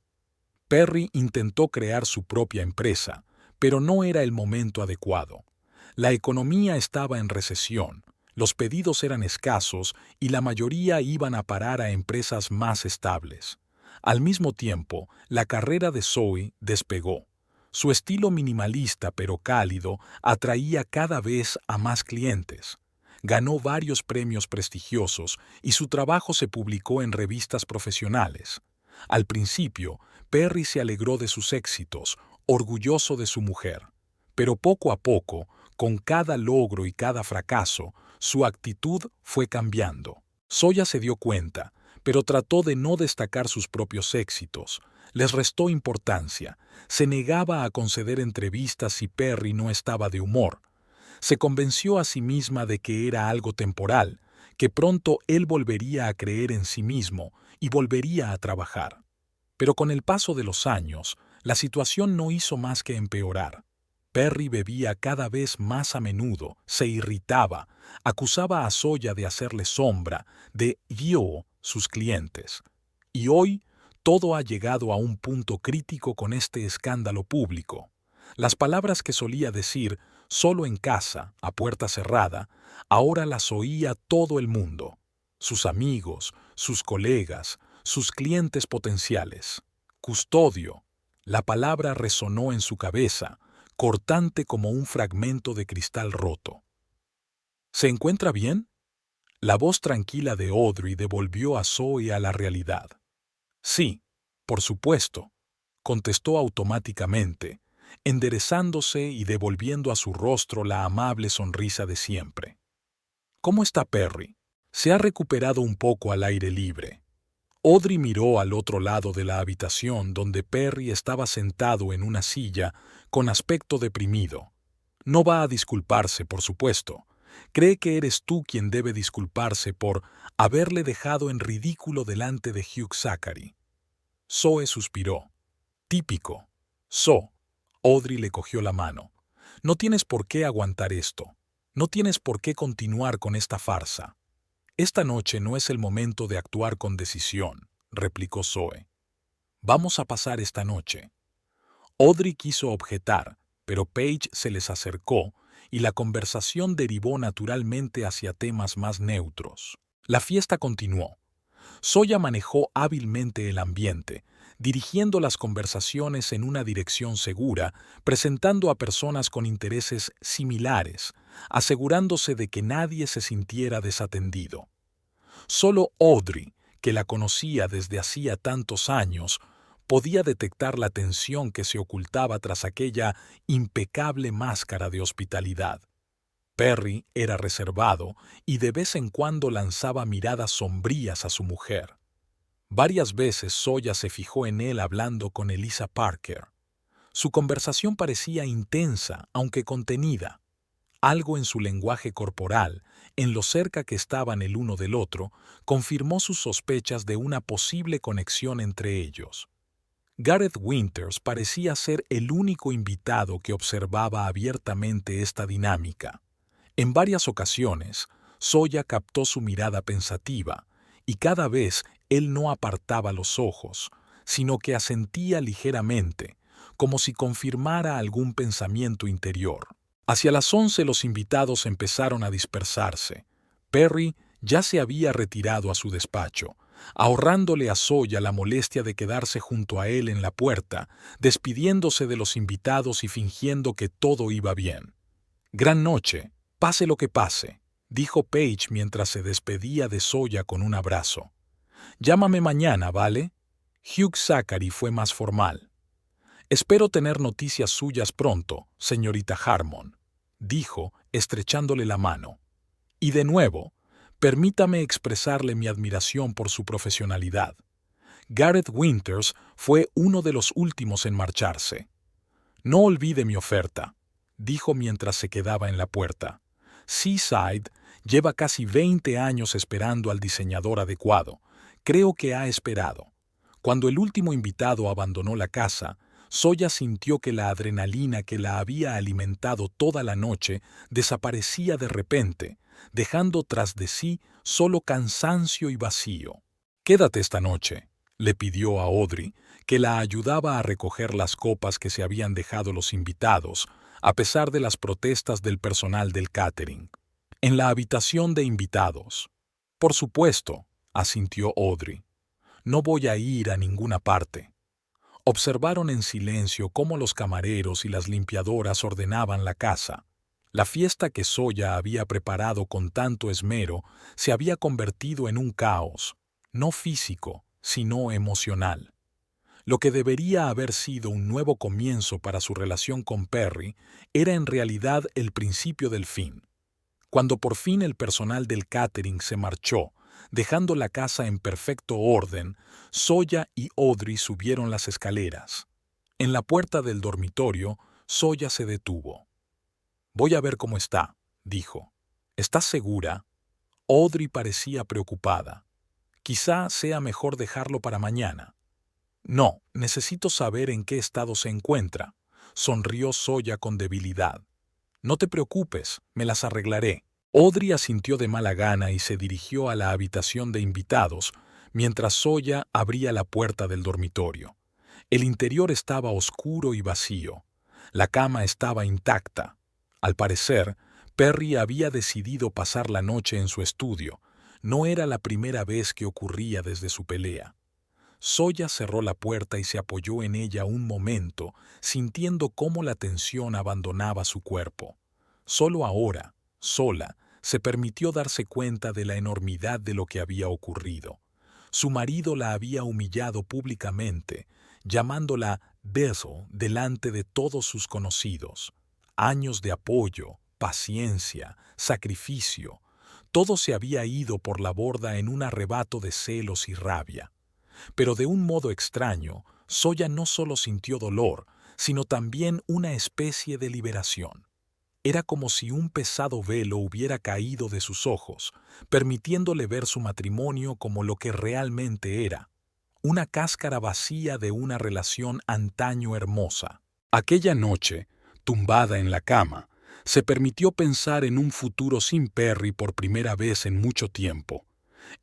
Perry intentó crear su propia empresa, pero no era el momento adecuado. La economía estaba en recesión, los pedidos eran escasos y la mayoría iban a parar a empresas más estables. Al mismo tiempo, la carrera de Zoe despegó. Su estilo minimalista pero cálido atraía cada vez a más clientes. Ganó varios premios prestigiosos y su trabajo se publicó en revistas profesionales. Al principio, Perry se alegró de sus éxitos, orgulloso de su mujer. Pero poco a poco, con cada logro y cada fracaso, su actitud fue cambiando. Zoya se dio cuenta, pero trató de no destacar sus propios éxitos. Les restó importancia. Se negaba a conceder entrevistas si Perry no estaba de humor. Se convenció a sí misma de que era algo temporal, que pronto él volvería a creer en sí mismo y volvería a trabajar. Pero con el paso de los años, la situación no hizo más que empeorar. Perry bebía cada vez más a menudo, se irritaba, acusaba a Zoya de hacerle sombra, de vio sus clientes. Y hoy, todo ha llegado a un punto crítico con este escándalo público. Las palabras que solía decir solo en casa, a puerta cerrada, ahora las oía todo el mundo. Sus amigos, sus colegas, sus clientes potenciales. Custodio. La palabra resonó en su cabeza, cortante como un fragmento de cristal roto. ¿Se encuentra bien? La voz tranquila de Audrey devolvió a Zoe a la realidad. Sí, por supuesto, contestó automáticamente, enderezándose y devolviendo a su rostro la amable sonrisa de siempre. ¿Cómo está Perry? Se ha recuperado un poco al aire libre. Audrey miró al otro lado de la habitación donde Perry estaba sentado en una silla con aspecto deprimido. No va a disculparse, por supuesto. Cree que eres tú quien debe disculparse por haberle dejado en ridículo delante de Hugh Zachary. Zoe suspiró. Típico. Audrey le cogió la mano. No tienes por qué aguantar esto. No tienes por qué continuar con esta farsa. Esta noche no es el momento de actuar con decisión, replicó Zoe. Vamos a pasar esta noche. Audrey quiso objetar, pero Paige se les acercó y la conversación derivó naturalmente hacia temas más neutros. La fiesta continuó. Zoya manejó hábilmente el ambiente, dirigiendo las conversaciones en una dirección segura, presentando a personas con intereses similares, asegurándose de que nadie se sintiera desatendido. Solo Audrey, que la conocía desde hacía tantos años, podía detectar la tensión que se ocultaba tras aquella impecable máscara de hospitalidad. Perry era reservado y de vez en cuando lanzaba miradas sombrías a su mujer. Varias veces Zoya se fijó en él hablando con Eliza Parker. Su conversación parecía intensa, aunque contenida. Algo en su lenguaje corporal, en lo cerca que estaban el uno del otro, confirmó sus sospechas de una posible conexión entre ellos. Gareth Winters parecía ser el único invitado que observaba abiertamente esta dinámica. En varias ocasiones, Zoya captó su mirada pensativa, y cada vez él no apartaba los ojos, sino que asentía ligeramente, como si confirmara algún pensamiento interior. Hacia las 11 los invitados empezaron a dispersarse. Perry ya se había retirado a su despacho, ahorrándole a Zoya la molestia de quedarse junto a él en la puerta, despidiéndose de los invitados y fingiendo que todo iba bien. «Gran noche, pase lo que pase», dijo Paige mientras se despedía de Zoya con un abrazo. «Llámame mañana, ¿vale?» Hugh Zachary fue más formal. «Espero tener noticias suyas pronto, señorita Harmon», dijo, estrechándole la mano. «Y de nuevo, permítame expresarle mi admiración por su profesionalidad. Gareth Winters fue uno de los últimos en marcharse. No olvide mi oferta», dijo mientras se quedaba en la puerta. Seaside lleva casi 20 años esperando al diseñador adecuado. Creo que ha esperado. Cuando el último invitado abandonó la casa, Zoya sintió que la adrenalina que la había alimentado toda la noche desaparecía de repente, dejando tras de sí solo cansancio y vacío. «Quédate esta noche», le pidió a Audrey, que la ayudaba a recoger las copas que se habían dejado los invitados, a pesar de las protestas del personal del catering. «En la habitación de invitados». «Por supuesto», asintió Audrey. «No voy a ir a ninguna parte». Observaron en silencio cómo los camareros y las limpiadoras ordenaban la casa. La fiesta que Zoya había preparado con tanto esmero se había convertido en un caos, no físico, sino emocional. Lo que debería haber sido un nuevo comienzo para su relación con Perry era en realidad el principio del fin. Cuando por fin el personal del catering se marchó, dejando la casa en perfecto orden, Zoya y Audrey subieron las escaleras. En la puerta del dormitorio, Zoya se detuvo. «Voy a ver cómo está», dijo. «¿Estás segura?» Audrey parecía preocupada. «Quizá sea mejor dejarlo para mañana». «No, necesito saber en qué estado se encuentra», sonrió Zoya con debilidad. «No te preocupes, me las arreglaré». Audrey asintió de mala gana y se dirigió a la habitación de invitados, mientras Zoya abría la puerta del dormitorio. El interior estaba oscuro y vacío. La cama estaba intacta. Al parecer, Perry había decidido pasar la noche en su estudio. No era la primera vez que ocurría desde su pelea. Zoya cerró la puerta y se apoyó en ella un momento, sintiendo cómo la tensión abandonaba su cuerpo. Solo ahora, sola, se permitió darse cuenta de la enormidad de lo que había ocurrido. Su marido la había humillado públicamente, llamándola Bethel delante de todos sus conocidos. Años de apoyo, paciencia, sacrificio, todo se había ido por la borda en un arrebato de celos y rabia. Pero de un modo extraño, Zoya no solo sintió dolor, sino también una especie de liberación. Era como si un pesado velo hubiera caído de sus ojos, permitiéndole ver su matrimonio como lo que realmente era, una cáscara vacía de una relación antaño hermosa. Aquella noche, tumbada en la cama, se permitió pensar en un futuro sin Perry por primera vez en mucho tiempo,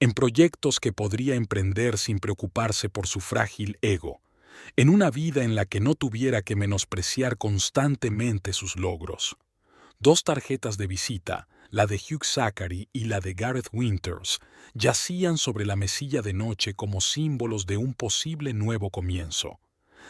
en proyectos que podría emprender sin preocuparse por su frágil ego, en una vida en la que no tuviera que menospreciar constantemente sus logros. 2 tarjetas de visita, la de Hugh Zachary y la de Gareth Winters, yacían sobre la mesilla de noche como símbolos de un posible nuevo comienzo.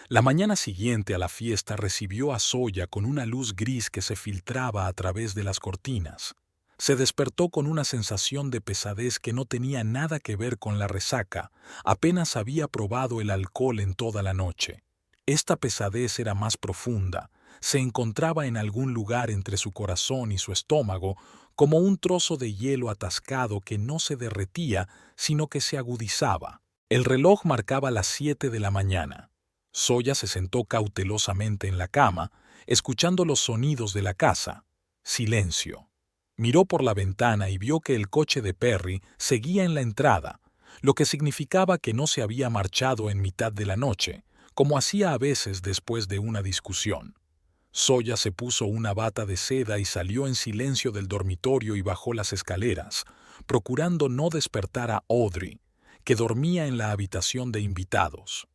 La mañana siguiente a la fiesta recibió a Zoya con una luz gris que se filtraba a través de las cortinas. Se despertó con una sensación de pesadez que no tenía nada que ver con la resaca, apenas había probado el alcohol en toda la noche. Esta pesadez era más profunda, se encontraba en algún lugar entre su corazón y su estómago, como un trozo de hielo atascado que no se derretía, sino que se agudizaba. El reloj marcaba las 7 de la mañana. Zoya se sentó cautelosamente en la cama, escuchando los sonidos de la casa. Silencio. Miró por la ventana y vio que el coche de Perry seguía en la entrada, lo que significaba que no se había marchado en mitad de la noche, como hacía a veces después de una discusión. Zoya se puso una bata de seda y salió en silencio del dormitorio y bajó las escaleras, procurando no despertar a Audrey, que dormía en la habitación de invitados.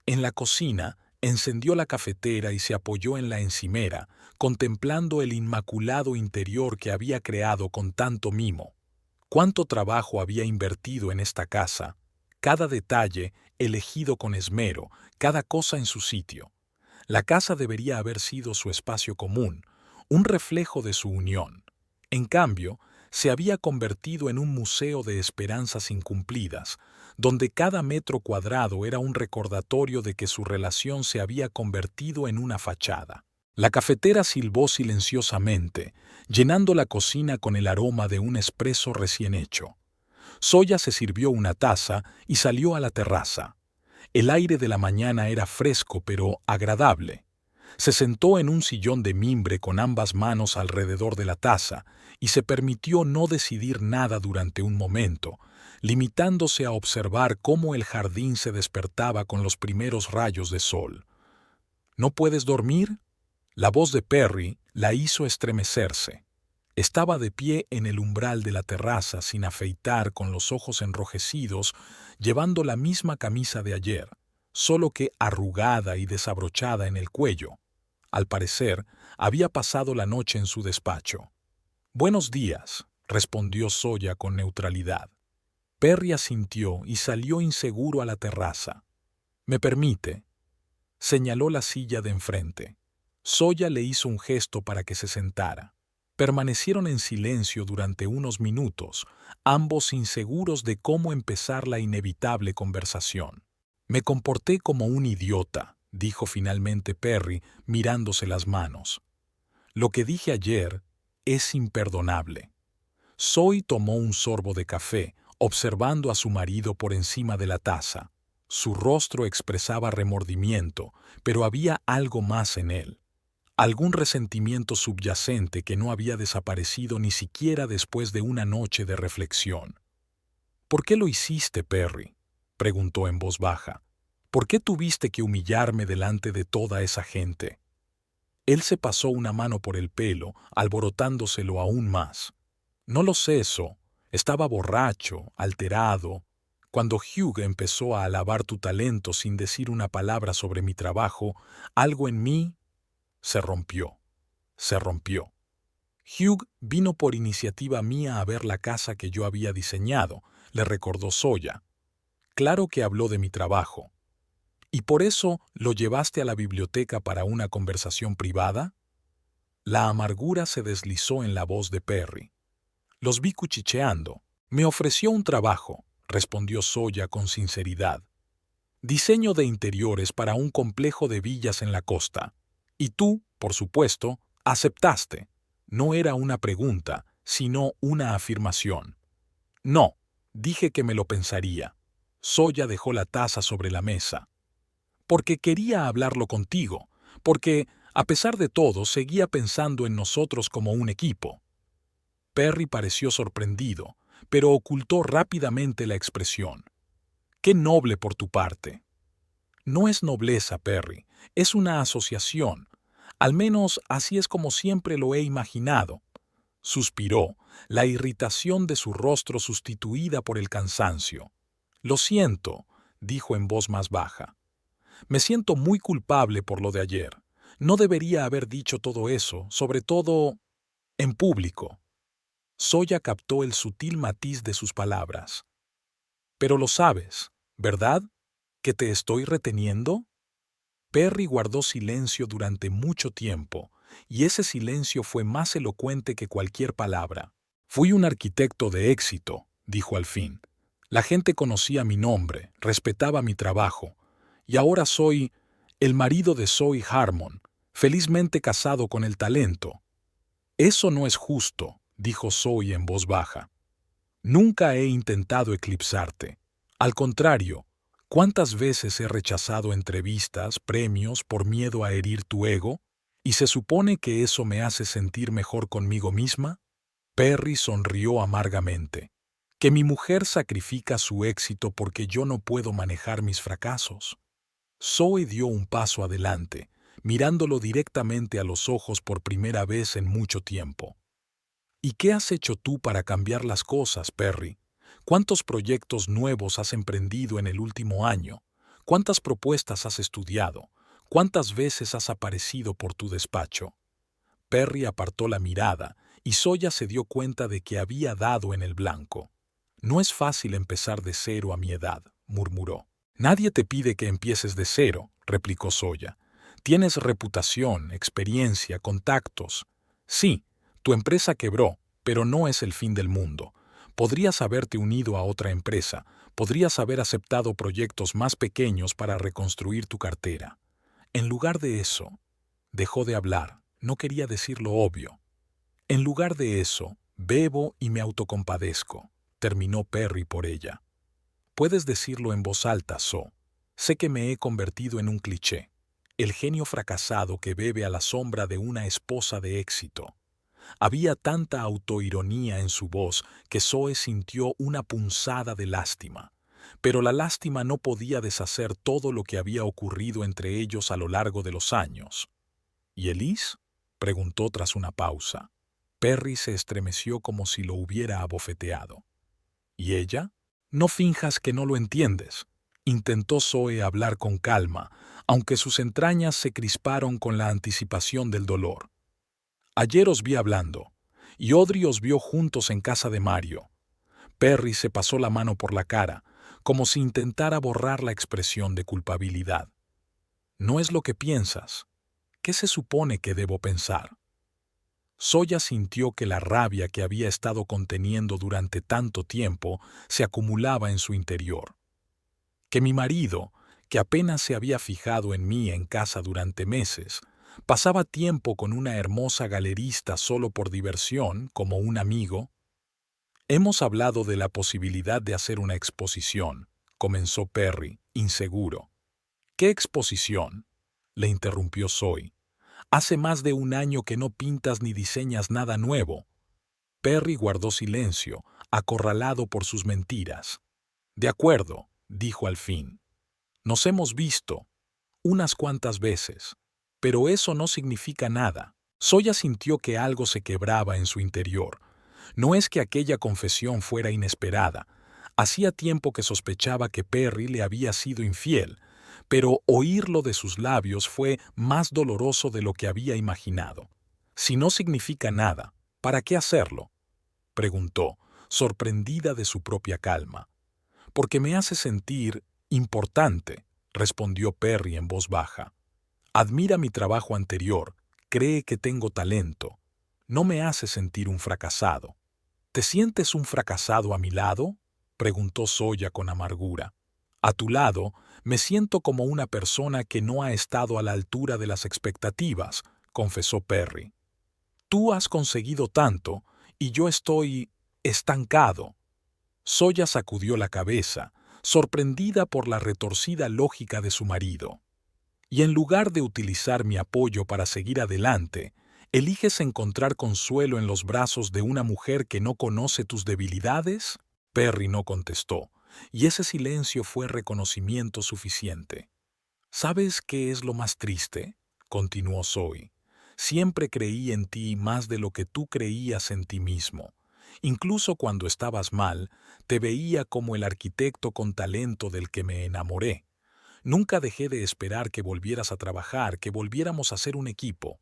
En la cocina, encendió la cafetera y se apoyó en la encimera, contemplando el inmaculado interior que había creado con tanto mimo. Cuánto trabajo había invertido en esta casa, cada detalle elegido con esmero, cada cosa en su sitio. La casa debería haber sido su espacio común, un reflejo de su unión. En cambio, se había convertido en un museo de esperanzas incumplidas, donde cada metro cuadrado era un recordatorio de que su relación se había convertido en una fachada. La cafetera silbó silenciosamente, llenando la cocina con el aroma de un espresso recién hecho. Zoya se sirvió una taza y salió a la terraza. El aire de la mañana era fresco pero agradable. Se sentó en un sillón de mimbre con ambas manos alrededor de la taza y se permitió no decidir nada durante un momento, limitándose a observar cómo el jardín se despertaba con los primeros rayos de sol. ¿No puedes dormir? La voz de Perry la hizo estremecerse. Estaba de pie en el umbral de la terraza sin afeitar, con los ojos enrojecidos, llevando la misma camisa de ayer, solo que arrugada y desabrochada en el cuello. Al parecer, había pasado la noche en su despacho. «Buenos días», respondió Sawyer con neutralidad. Perry asintió y salió inseguro a la terraza. «¿Me permite?», señaló la silla de enfrente. Sawyer le hizo un gesto para que se sentara. Permanecieron en silencio durante unos minutos, ambos inseguros de cómo empezar la inevitable conversación. «Me comporté como un idiota», dijo finalmente Perry, mirándose las manos. «Lo que dije ayer es imperdonable». Zoe tomó un sorbo de café, observando a su marido por encima de la taza. Su rostro expresaba remordimiento, pero había algo más en él. Algún resentimiento subyacente que no había desaparecido ni siquiera después de una noche de reflexión. «¿Por qué lo hiciste, Perry?», preguntó en voz baja. «¿Por qué tuviste que humillarme delante de toda esa gente?». Él se pasó una mano por el pelo, alborotándoselo aún más. «No lo sé, eso. Estaba borracho, alterado. Cuando Hugh empezó a alabar tu talento sin decir una palabra sobre mi trabajo, algo en mí se rompió. Se rompió. Hugh vino por iniciativa mía a ver la casa que yo había diseñado», le recordó Sawyer. «Claro que habló de mi trabajo. ¿Y por eso lo llevaste a la biblioteca para una conversación privada?». La amargura se deslizó en la voz de Perry. «Los vi cuchicheando. Me ofreció un trabajo», respondió Sawyer con sinceridad. «Diseño de interiores para un complejo de villas en la costa. Y tú, por supuesto, aceptaste». No era una pregunta, sino una afirmación. «No», dije que me lo pensaría. Sawyer dejó la taza sobre la mesa. «Porque quería hablarlo contigo, porque, a pesar de todo, seguía pensando en nosotros como un equipo». Perry pareció sorprendido, pero ocultó rápidamente la expresión. «Qué noble por tu parte». «No es nobleza, Perry, es una asociación. Al menos así es como siempre lo he imaginado». Suspiró, la irritación de su rostro sustituida por el cansancio. «Lo siento», dijo en voz más baja. «Me siento muy culpable por lo de ayer. No debería haber dicho todo eso, sobre todo en público». Sawyer captó el sutil matiz de sus palabras. «Pero lo sabes, ¿verdad? ¿Que te estoy reteniendo?». Perry guardó silencio durante mucho tiempo, y ese silencio fue más elocuente que cualquier palabra. «Fui un arquitecto de éxito», dijo al fin. «La gente conocía mi nombre, respetaba mi trabajo, y ahora soy el marido de Zoe Harmon, felizmente casado con el talento». «Eso no es justo», dijo Zoe en voz baja. «Nunca he intentado eclipsarte. Al contrario, ¿cuántas veces he rechazado entrevistas, premios, por miedo a herir tu ego? ¿Y se supone que eso me hace sentir mejor conmigo misma?». Perry sonrió amargamente. «Que mi mujer sacrifica su éxito porque yo no puedo manejar mis fracasos». Zoe dio un paso adelante, mirándolo directamente a los ojos por primera vez en mucho tiempo. «¿Y qué has hecho tú para cambiar las cosas, Perry? ¿Cuántos proyectos nuevos has emprendido en el último año? ¿Cuántas propuestas has estudiado? ¿Cuántas veces has aparecido por tu despacho?». Perry apartó la mirada y Sawyer se dio cuenta de que había dado en el blanco. «No es fácil empezar de cero a mi edad», murmuró. «Nadie te pide que empieces de cero», replicó Sawyer. «Tienes reputación, experiencia, contactos. Sí, tu empresa quebró, pero no es el fin del mundo. Podrías haberte unido a otra empresa, podrías haber aceptado proyectos más pequeños para reconstruir tu cartera. En lugar de eso», dejó de hablar, no quería decir lo obvio. «En lugar de eso, bebo y me autocompadezco», terminó Perry por ella. «Puedes decirlo en voz alta, So. Sé que me he convertido en un cliché». el genio fracasado que bebe a la sombra de una esposa de éxito. Había tanta autoironía en su voz que Zoe sintió una punzada de lástima. Pero la lástima no podía deshacer todo lo que había ocurrido entre ellos a lo largo de los años. ¿Y Elise?, preguntó tras una pausa. Perry se estremeció como si lo hubiera abofeteado. ¿Y ella? No finjas que no lo entiendes. Intentó Zoe hablar con calma, aunque sus entrañas se crisparon con la anticipación del dolor. Ayer os vi hablando, y Audrey os vio juntos en casa de Mario. Perry se pasó la mano por la cara, como si intentara borrar la expresión de culpabilidad. No es lo que piensas. ¿Qué se supone que debo pensar? Zoya sintió que la rabia que había estado conteniendo durante tanto tiempo se acumulaba en su interior. Que mi marido, que apenas se había fijado en mí en casa durante meses, pasaba tiempo con una hermosa galerista solo por diversión, como un amigo. Hemos hablado de la posibilidad de hacer una exposición, comenzó Perry, inseguro. ¿Qué exposición?, le interrumpió Zoe. Hace más de un año que no pintas ni diseñas nada nuevo. Perry guardó silencio, acorralado por sus mentiras. De acuerdo, dijo al fin. Nos hemos visto unas cuantas veces, pero eso no significa nada. Zoya sintió que algo se quebraba en su interior. No es que aquella confesión fuera inesperada. Hacía tiempo que sospechaba que Perry le había sido infiel, pero oírlo de sus labios fue más doloroso de lo que había imaginado. Si no significa nada, ¿para qué hacerlo?, preguntó, sorprendida de su propia calma. Porque me hace sentir importante, respondió Perry en voz baja. Admira mi trabajo anterior, cree que tengo talento. No me hace sentir un fracasado. ¿Te sientes un fracasado a mi lado?, preguntó Zoya con amargura. A tu lado, me siento como una persona que no ha estado a la altura de las expectativas, confesó Perry. Tú has conseguido tanto y yo estoy estancado. Zoya sacudió la cabeza, sorprendida por la retorcida lógica de su marido. Y en lugar de utilizar mi apoyo para seguir adelante, ¿eliges encontrar consuelo en los brazos de una mujer que no conoce tus debilidades? Perry no contestó, y ese silencio fue reconocimiento suficiente. ¿Sabes qué es lo más triste?, continuó Zoe. Siempre creí en ti más de lo que tú creías en ti mismo. Incluso cuando estabas mal, te veía como el arquitecto con talento del que me enamoré. Nunca dejé de esperar que volvieras a trabajar, que volviéramos a ser un equipo.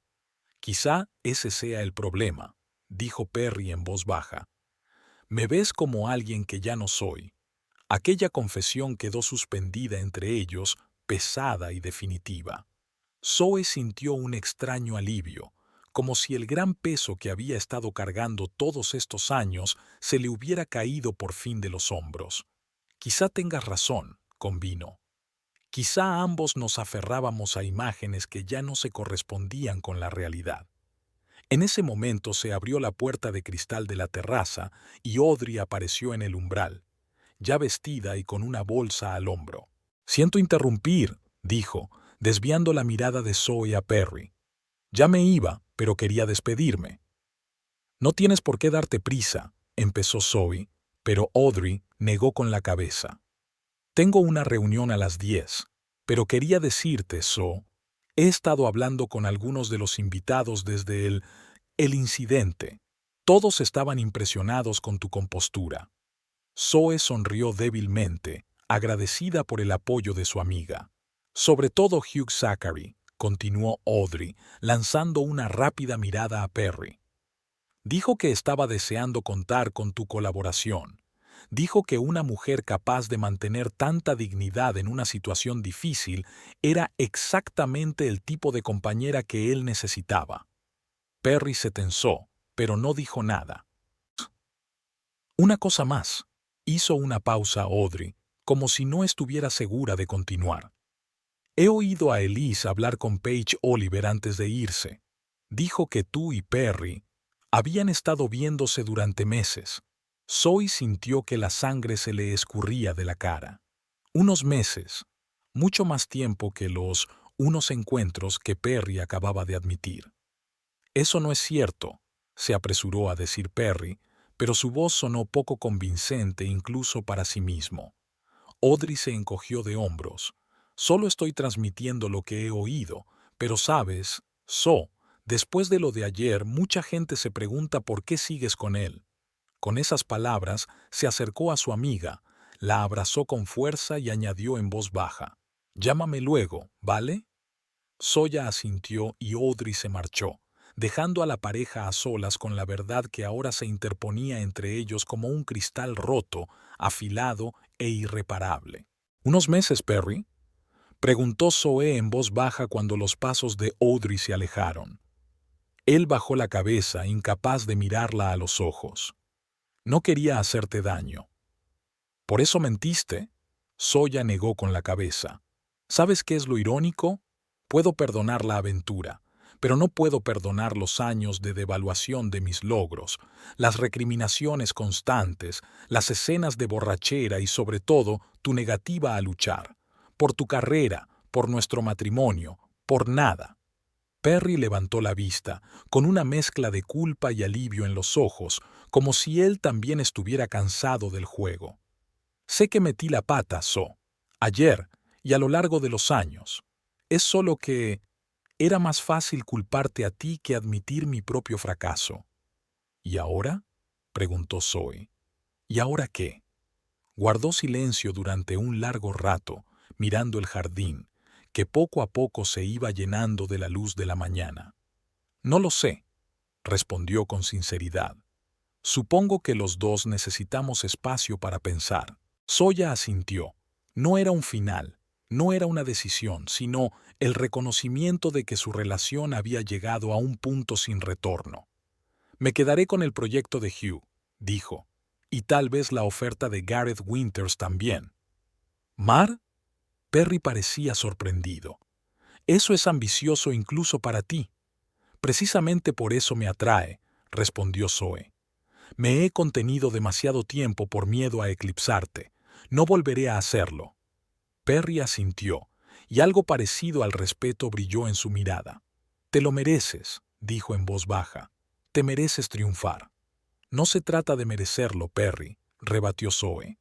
Quizá ese sea el problema, dijo Perry en voz baja. Me ves como alguien que ya no soy. Aquella confesión quedó suspendida entre ellos, pesada y definitiva. Zoe sintió un extraño alivio, como si el gran peso que había estado cargando todos estos años se le hubiera caído por fin de los hombros. Quizá tengas razón, convino. Quizá ambos nos aferrábamos a imágenes que ya no se correspondían con la realidad. En ese momento se abrió la puerta de cristal de la terraza y Audrey apareció en el umbral, ya vestida y con una bolsa al hombro. «Siento interrumpir», dijo, desviando la mirada de Zoe a Perry. «Ya me iba, pero quería despedirme». «No tienes por qué darte prisa», empezó Zoe, pero Audrey negó con la cabeza. «Tengo una reunión a las 10, pero quería decirte, Zoe, he estado hablando con algunos de los invitados desde el incidente. Todos estaban impresionados con tu compostura». Zoe sonrió débilmente, agradecida por el apoyo de su amiga. «Sobre todo Hugh Zachary», continuó Audrey, lanzando una rápida mirada a Perry. «Dijo que estaba deseando contar con tu colaboración. Dijo que una mujer capaz de mantener tanta dignidad en una situación difícil era exactamente el tipo de compañera que él necesitaba». Perry se tensó, pero no dijo nada. «Una cosa más», hizo una pausa Audrey, como si no estuviera segura de continuar. «He oído a Elise hablar con Paige Oliver antes de irse. Dijo que tú y Perry habían estado viéndose durante meses». Zoe sintió que la sangre se le escurría de la cara. «Unos meses, mucho más tiempo que los unos encuentros que Perry acababa de admitir. Eso no es cierto, se apresuró a decir Perry, pero su voz sonó poco convincente incluso para sí mismo. Audrey se encogió de hombros. Solo estoy transmitiendo lo que he oído, pero sabes, después de lo de ayer, mucha gente se pregunta por qué sigues con él. Con esas palabras, se acercó a su amiga, la abrazó con fuerza y añadió en voz baja, «Llámame luego, ¿vale?» Zoya asintió y Audrey se marchó, dejando a la pareja a solas con la verdad que ahora se interponía entre ellos como un cristal roto, afilado e irreparable. «¿Unos meses, Perry?», preguntó Zoe en voz baja cuando los pasos de Audrey se alejaron. Él bajó la cabeza, incapaz de mirarla a los ojos. «No quería hacerte daño». «¿Por eso mentiste?», Zoya negó con la cabeza. «¿Sabes qué es lo irónico? Puedo perdonar la aventura, pero no puedo perdonar los años de devaluación de mis logros, las recriminaciones constantes, las escenas de borrachera y sobre todo tu negativa a luchar. Por tu carrera, por nuestro matrimonio, por nada». Perry levantó la vista, con una mezcla de culpa y alivio en los ojos, como si él también estuviera cansado del juego. «Sé que metí la pata, ayer y a lo largo de los años. Es solo que era más fácil culparte a ti que admitir mi propio fracaso». «¿Y ahora?», preguntó Zoe. «¿Y ahora qué?». Guardó silencio durante un largo rato, mirando el jardín, que poco a poco se iba llenando de la luz de la mañana. «No lo sé», respondió con sinceridad. «Supongo que los dos necesitamos espacio para pensar». Zoya asintió. No era un final, no era una decisión, sino el reconocimiento de que su relación había llegado a un punto sin retorno. «Me quedaré con el proyecto de Hugh», dijo, «y tal vez la oferta de Gareth Winters también». «¿Mar?», Perry parecía sorprendido. «Eso es ambicioso incluso para ti». «Precisamente por eso me atrae», respondió Zoe. «Me he contenido demasiado tiempo por miedo a eclipsarte. No volveré a hacerlo». Perry asintió, y algo parecido al respeto brilló en su mirada. «Te lo mereces», dijo en voz baja. «Te mereces triunfar». «No se trata de merecerlo, Perry», rebatió Zoe.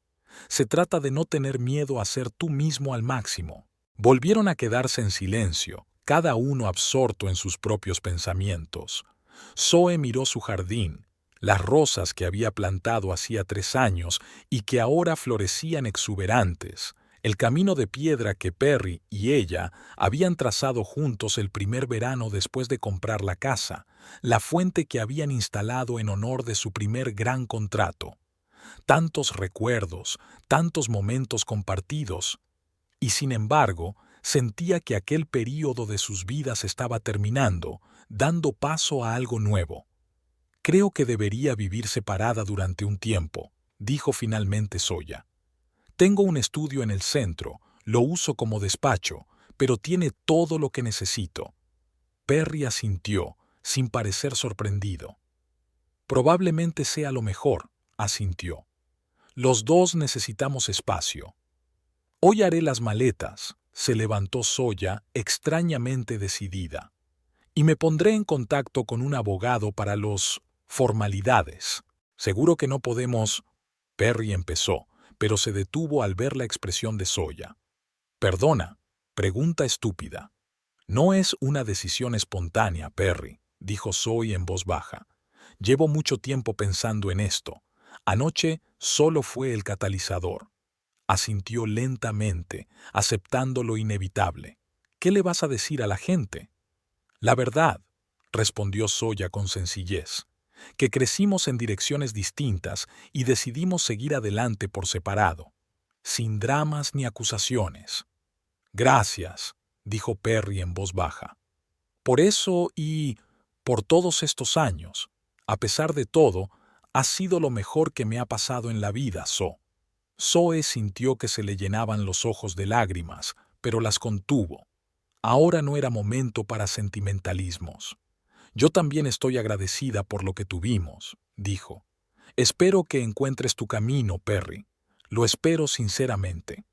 «Se trata de no tener miedo a ser tú mismo al máximo». Volvieron a quedarse en silencio, cada uno absorto en sus propios pensamientos. Zoe miró su jardín, las rosas que había plantado hacía 3 años y que ahora florecían exuberantes, el camino de piedra que Perry y ella habían trazado juntos el primer verano después de comprar la casa, la fuente que habían instalado en honor de su primer gran contrato. Tantos recuerdos, tantos momentos compartidos. Y sin embargo, sentía que aquel período de sus vidas estaba terminando, dando paso a algo nuevo. «Creo que debería vivir separada durante un tiempo», dijo finalmente Zoya. «Tengo un estudio en el centro, lo uso como despacho, pero tiene todo lo que necesito». Perry asintió, sin parecer sorprendido. «Probablemente sea lo mejor», asintió. «Los dos necesitamos espacio». «Hoy haré las maletas», se levantó Zoya, extrañamente decidida. «Y me pondré en contacto con un abogado para los formalidades. Seguro que no podemos...». Perry empezó, pero se detuvo al ver la expresión de Zoya. «Perdona, pregunta estúpida». «No es una decisión espontánea, Perry», dijo Zoe en voz baja. «Llevo mucho tiempo pensando en esto. Anoche solo fue el catalizador». Asintió lentamente, aceptando lo inevitable. «¿Qué le vas a decir a la gente?». «La verdad», respondió Zoya con sencillez, «que crecimos en direcciones distintas y decidimos seguir adelante por separado, sin dramas ni acusaciones». «Gracias», dijo Perry en voz baja. «Por eso y por todos estos años. A pesar de todo, has sido lo mejor que me ha pasado en la vida, Zoe sintió que se le llenaban los ojos de lágrimas, pero las contuvo. Ahora no era momento para sentimentalismos. «Yo también estoy agradecida por lo que tuvimos», dijo. «Espero que encuentres tu camino, Perry. Lo espero sinceramente».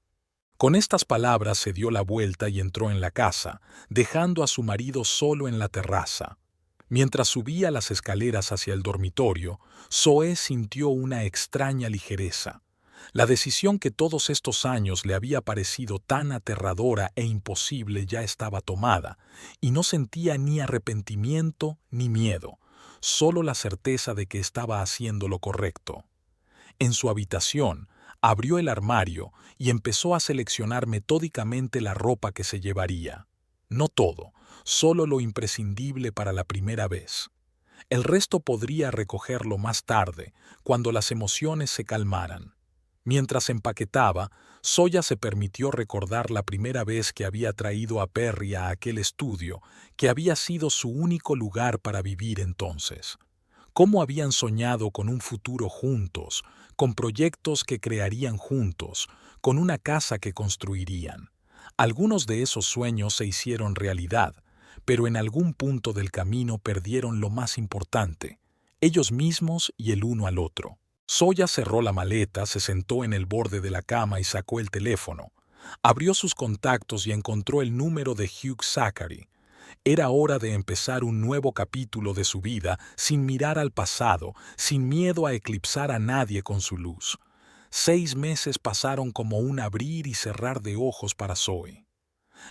Con estas palabras se dio la vuelta y entró en la casa, dejando a su marido solo en la terraza. Mientras subía las escaleras hacia el dormitorio, Zoe sintió una extraña ligereza. La decisión que todos estos años le había parecido tan aterradora e imposible ya estaba tomada, y no sentía ni arrepentimiento ni miedo, solo la certeza de que estaba haciendo lo correcto. En su habitación, abrió el armario y empezó a seleccionar metódicamente la ropa que se llevaría. No todo, solo lo imprescindible para la primera vez. El resto podría recogerlo más tarde, cuando las emociones se calmaran. Mientras empaquetaba, Zoya se permitió recordar la primera vez que había traído a Perry a aquel estudio, que había sido su único lugar para vivir entonces. Cómo habían soñado con un futuro juntos, con proyectos que crearían juntos, con una casa que construirían. Algunos de esos sueños se hicieron realidad, pero en algún punto del camino perdieron lo más importante, ellos mismos y el uno al otro. Zoya cerró la maleta, se sentó en el borde de la cama y sacó el teléfono. Abrió sus contactos y encontró el número de Hugh Zachary. Era hora de empezar un nuevo capítulo de su vida sin mirar al pasado, sin miedo a eclipsar a nadie con su luz. 6 meses pasaron como un abrir y cerrar de ojos para Zoe.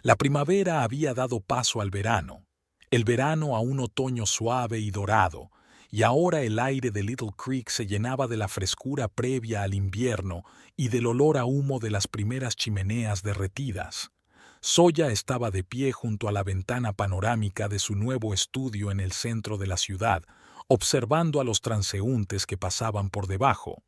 La primavera había dado paso al verano, el verano a un otoño suave y dorado, y ahora el aire de Little Creek se llenaba de la frescura previa al invierno y del olor a humo de las primeras chimeneas derretidas. Zoya estaba de pie junto a la ventana panorámica de su nuevo estudio en el centro de la ciudad, observando a los transeúntes que pasaban por debajo.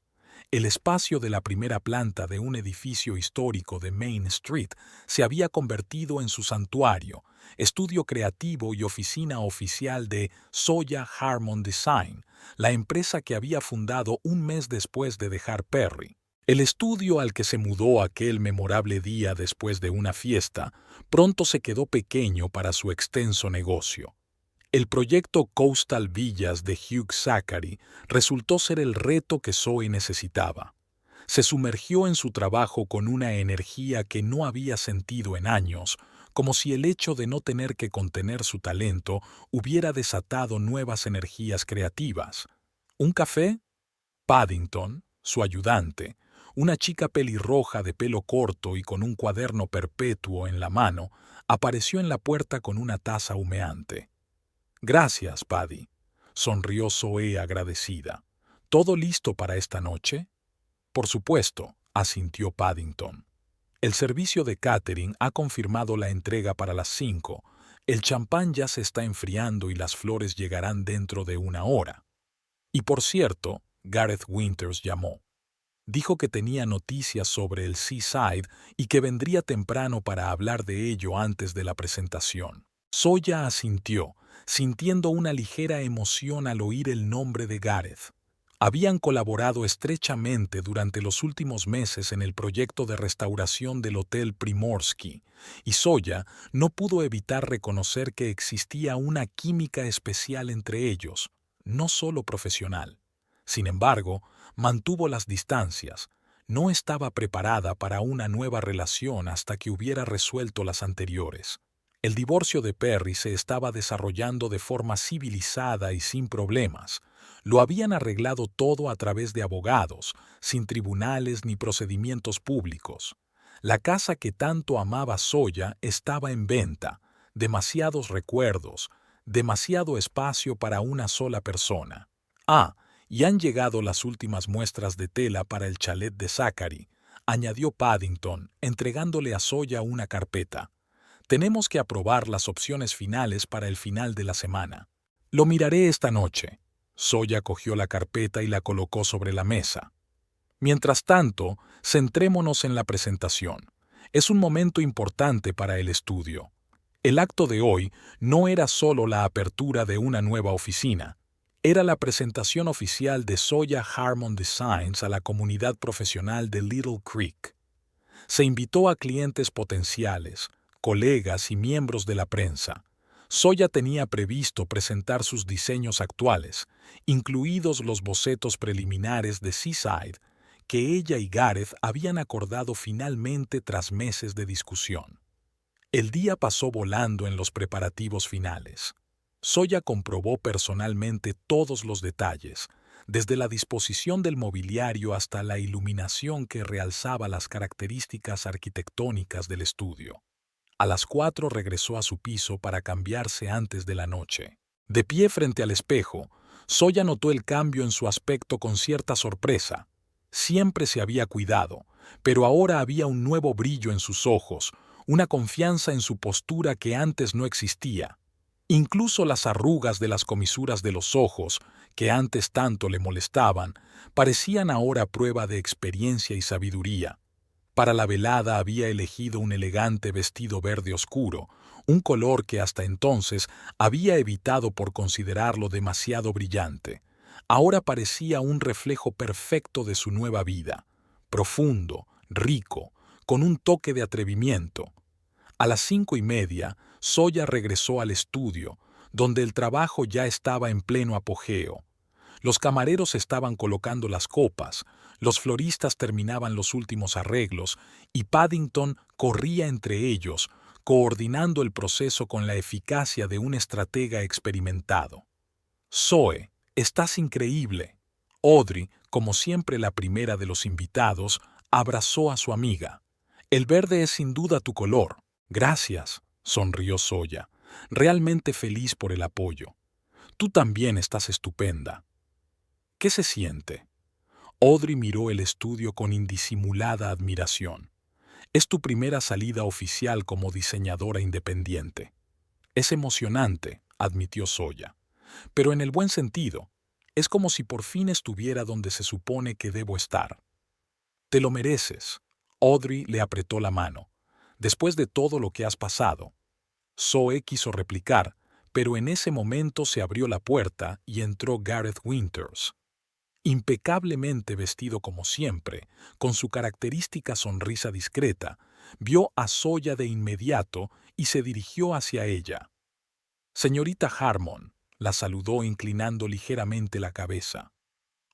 El espacio de la primera planta de un edificio histórico de Main Street se había convertido en su santuario, estudio creativo y oficina oficial de Zoya Harmon Design, la empresa que había fundado un mes después de dejar Perry. El estudio al que se mudó aquel memorable día después de una fiesta pronto se quedó pequeño para su extenso negocio. El proyecto Coastal Villas de Hugh Zachary resultó ser el reto que Zoe necesitaba. Se sumergió en su trabajo con una energía que no había sentido en años, como si el hecho de no tener que contener su talento hubiera desatado nuevas energías creativas. ¿Un café? Paddington, su ayudante, una chica pelirroja de pelo corto y con un cuaderno perpetuo en la mano, apareció en la puerta con una taza humeante. «Gracias, Paddy», sonrió Zoe agradecida. «¿Todo listo para esta noche?» «Por supuesto», asintió Paddington. «El servicio de catering ha confirmado la entrega para las 5. El champán ya se está enfriando y las flores llegarán dentro de 1 hora. Y por cierto, Gareth Winters llamó. Dijo que tenía noticias sobre el Seaside y que vendría temprano para hablar de ello antes de la presentación». Zoya asintió, sintiendo una ligera emoción al oír el nombre de Gareth. Habían colaborado estrechamente durante los últimos meses en el proyecto de restauración del Hotel Primorsky, y Zoya no pudo evitar reconocer que existía una química especial entre ellos, no solo profesional. Sin embargo, mantuvo las distancias. No estaba preparada para una nueva relación hasta que hubiera resuelto las anteriores. El divorcio de Perry se estaba desarrollando de forma civilizada y sin problemas. Lo habían arreglado todo a través de abogados, sin tribunales ni procedimientos públicos. La casa que tanto amaba Zoya estaba en venta, demasiados recuerdos, demasiado espacio para una sola persona. Y han llegado las últimas muestras de tela para el chalet de Zachary, añadió Paddington, entregándole a Zoya una carpeta. Tenemos que aprobar las opciones finales para el final de la semana. Lo miraré esta noche. Zoya cogió la carpeta y la colocó sobre la mesa. Mientras tanto, centrémonos en la presentación. Es un momento importante para el estudio. El acto de hoy no era solo la apertura de una nueva oficina. Era la presentación oficial de Zoya Harmon Designs a la comunidad profesional de Little Creek. Se invitó a clientes potenciales, colegas y miembros de la prensa. Zoya tenía previsto presentar sus diseños actuales, incluidos los bocetos preliminares de Seaside, que ella y Gareth habían acordado finalmente tras meses de discusión. El día pasó volando en los preparativos finales. Zoya comprobó personalmente todos los detalles, desde la disposición del mobiliario hasta la iluminación que realzaba las características arquitectónicas del estudio. A las 4 regresó a su piso para cambiarse antes de la noche. De pie frente al espejo, Zoya notó el cambio en su aspecto con cierta sorpresa. Siempre se había cuidado, pero ahora había un nuevo brillo en sus ojos, una confianza en su postura que antes no existía. Incluso las arrugas de las comisuras de los ojos, que antes tanto le molestaban, parecían ahora prueba de experiencia y sabiduría. Para la velada había elegido un elegante vestido verde oscuro, un color que hasta entonces había evitado por considerarlo demasiado brillante. Ahora parecía un reflejo perfecto de su nueva vida, profundo, rico, con un toque de atrevimiento. A las 5:30, Zoya regresó al estudio, donde el trabajo ya estaba en pleno apogeo. Los camareros estaban colocando las copas, los floristas terminaban los últimos arreglos y Paddington corría entre ellos, coordinando el proceso con la eficacia de un estratega experimentado. «Zoe, estás increíble». Audrey, como siempre la primera de los invitados, abrazó a su amiga. «El verde es sin duda tu color». «Gracias», sonrió Zoya, realmente feliz por el apoyo. «Tú también estás estupenda». «¿Qué se siente?» Audrey miró el estudio con indisimulada admiración. «Es tu primera salida oficial como diseñadora independiente». «Es emocionante», admitió Zoya, «pero en el buen sentido. Es como si por fin estuviera donde se supone que debo estar». «Te lo mereces». Audrey le apretó la mano. «Después de todo lo que has pasado». Zoe quiso replicar, pero en ese momento se abrió la puerta y entró Gareth Winters. Impecablemente vestido como siempre, con su característica sonrisa discreta, vio a Zoya de inmediato y se dirigió hacia ella. «Señorita Harmon», la saludó inclinando ligeramente la cabeza.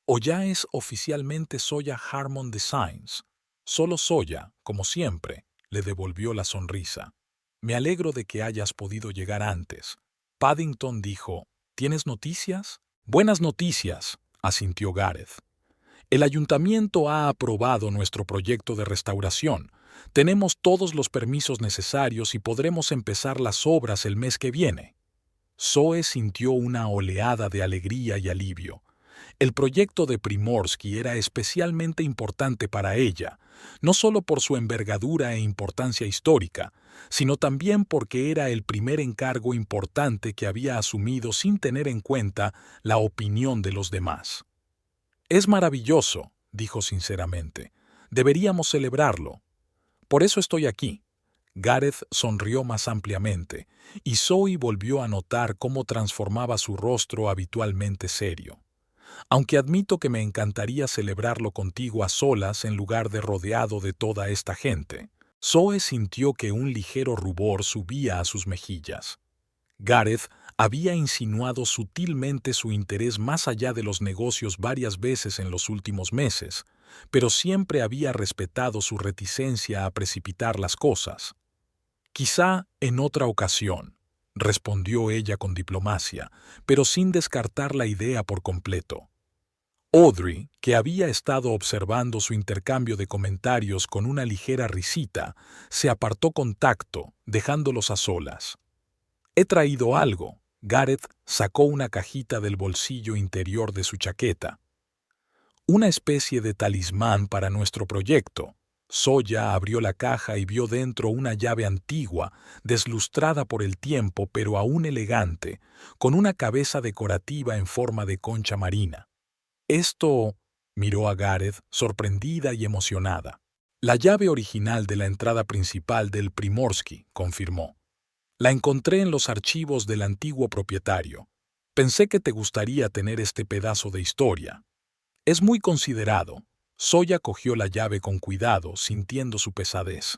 «O ya es oficialmente Zoya Harmon Designs». «Solo Zoya, como siempre», le devolvió la sonrisa. «Me alegro de que hayas podido llegar antes». Paddington dijo, «¿Tienes noticias?» «Buenas noticias», asintió Gareth. «El ayuntamiento ha aprobado nuestro proyecto de restauración. Tenemos todos los permisos necesarios y podremos empezar las obras el mes que viene». Zoe sintió una oleada de alegría y alivio. El proyecto de Primorsky era especialmente importante para ella, no solo por su envergadura e importancia histórica, sino también porque era el primer encargo importante que había asumido sin tener en cuenta la opinión de los demás. «Es maravilloso», dijo sinceramente. «Deberíamos celebrarlo. Por eso estoy aquí». Gareth sonrió más ampliamente, y Zoe volvió a notar cómo transformaba su rostro habitualmente serio. «Aunque admito que me encantaría celebrarlo contigo a solas en lugar de rodeado de toda esta gente». Zoe sintió que un ligero rubor subía a sus mejillas. Gareth había insinuado sutilmente su interés más allá de los negocios varias veces en los últimos meses, pero siempre había respetado su reticencia a precipitar las cosas. «Quizá en otra ocasión», respondió ella con diplomacia, pero sin descartar la idea por completo. Audrey, que había estado observando su intercambio de comentarios con una ligera risita, se apartó con tacto, dejándolos a solas. «He traído algo». Gareth sacó una cajita del bolsillo interior de su chaqueta. «Una especie de talismán para nuestro proyecto». Zoya abrió la caja y vio dentro una llave antigua, deslustrada por el tiempo pero aún elegante, con una cabeza decorativa en forma de concha marina. «Esto», miró a Gareth, sorprendida y emocionada. «La llave original de la entrada principal del Primorsky», confirmó. «La encontré en los archivos del antiguo propietario. Pensé que te gustaría tener este pedazo de historia. Es muy considerado». Zoya cogió la llave con cuidado, sintiendo su pesadez.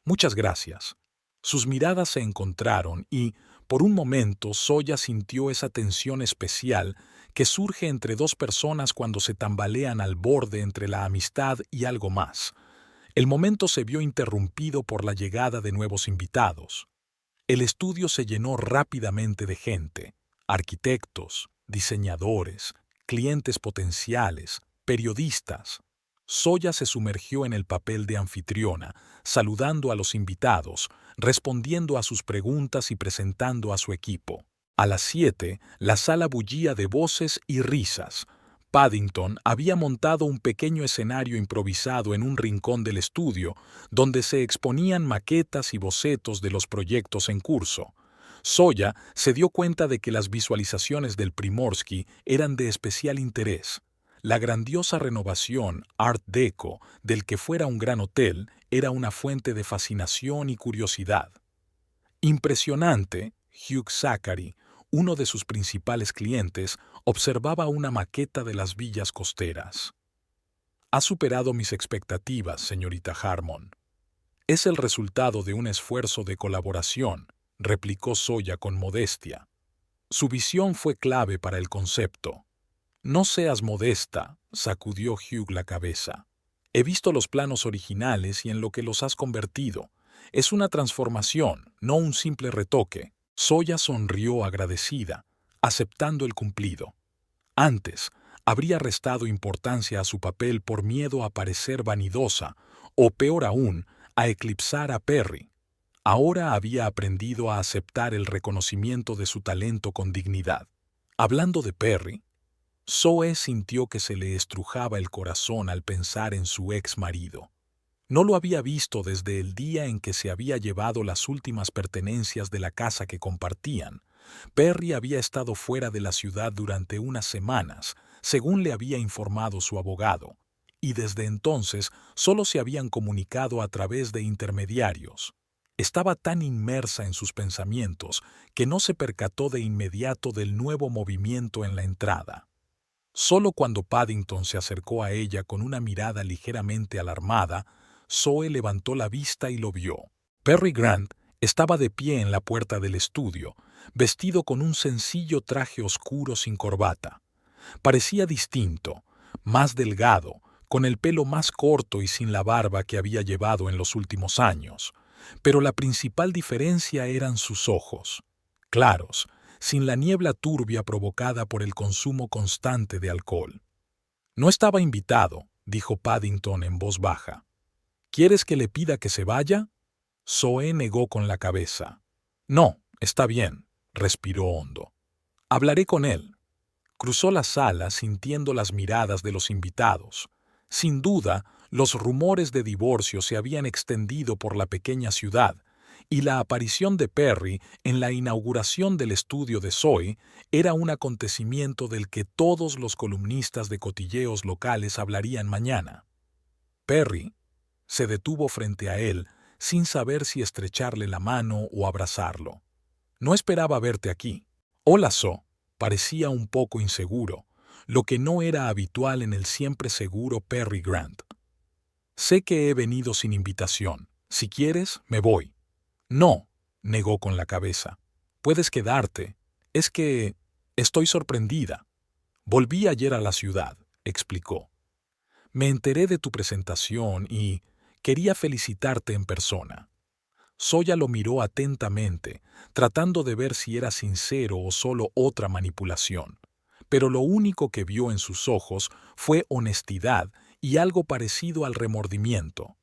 «Muchas gracias». Sus miradas se encontraron y, por un momento, Zoya sintió esa tensión especial que surge entre dos personas cuando se tambalean al borde entre la amistad y algo más. El momento se vio interrumpido por la llegada de nuevos invitados. El estudio se llenó rápidamente de gente: arquitectos, diseñadores, clientes potenciales, periodistas. Soya se sumergió en el papel de anfitriona, saludando a los invitados, respondiendo a sus preguntas y presentando a su equipo. A las 7, la sala bullía de voces y risas. Paddington había montado un pequeño escenario improvisado en un rincón del estudio, donde se exponían maquetas y bocetos de los proyectos en curso. Soya se dio cuenta de que las visualizaciones del Primorsky eran de especial interés. La grandiosa renovación Art Deco del que fuera un gran hotel era una fuente de fascinación y curiosidad. Impresionante, Hugh Zachary, uno de sus principales clientes, observaba una maqueta de las villas costeras. Ha superado mis expectativas, señorita Harmon. Es el resultado de un esfuerzo de colaboración, replicó Soya con modestia. Su visión fue clave para el concepto. No seas modesta, sacudió Hugh la cabeza. He visto los planos originales y en lo que los has convertido. Es una transformación, no un simple retoque. Soya sonrió agradecida, aceptando el cumplido. Antes, habría restado importancia a su papel por miedo a parecer vanidosa, o peor aún, a eclipsar a Perry. Ahora había aprendido a aceptar el reconocimiento de su talento con dignidad. Hablando de Perry, Zoe sintió que se le estrujaba el corazón al pensar en su ex marido. No lo había visto desde el día en que se había llevado las últimas pertenencias de la casa que compartían. Perry había estado fuera de la ciudad durante unas semanas, según le había informado su abogado, y desde entonces solo se habían comunicado a través de intermediarios. Estaba tan inmersa en sus pensamientos que no se percató de inmediato del nuevo movimiento en la entrada. Solo cuando Paddington se acercó a ella con una mirada ligeramente alarmada, Zoe levantó la vista y lo vio. Perry Grant estaba de pie en la puerta del estudio, vestido con un sencillo traje oscuro sin corbata. Parecía distinto, más delgado, con el pelo más corto y sin la barba que había llevado en los últimos años. Pero la principal diferencia eran sus ojos, claros, sin la niebla turbia provocada por el consumo constante de alcohol. No estaba invitado, dijo Paddington en voz baja. ¿Quieres que le pida que se vaya? Zoe negó con la cabeza. No, está bien, respiró hondo. Hablaré con él. Cruzó la sala sintiendo las miradas de los invitados. Sin duda, los rumores de divorcio se habían extendido por la pequeña ciudad, y la aparición de Perry en la inauguración del estudio de Zoe era un acontecimiento del que todos los columnistas de cotilleos locales hablarían mañana. Perry se detuvo frente a él, sin saber si estrecharle la mano o abrazarlo. No esperaba verte aquí. Hola, Zo. Parecía un poco inseguro, lo que no era habitual en el siempre seguro Perry Grant. Sé que he venido sin invitación. Si quieres, me voy. No, negó con la cabeza. Puedes quedarte. Es que estoy sorprendida. Volví ayer a la ciudad, explicó. Me enteré de tu presentación y quería felicitarte en persona. Zoya lo miró atentamente, tratando de ver si era sincero o solo otra manipulación. Pero lo único que vio en sus ojos fue honestidad y algo parecido al remordimiento.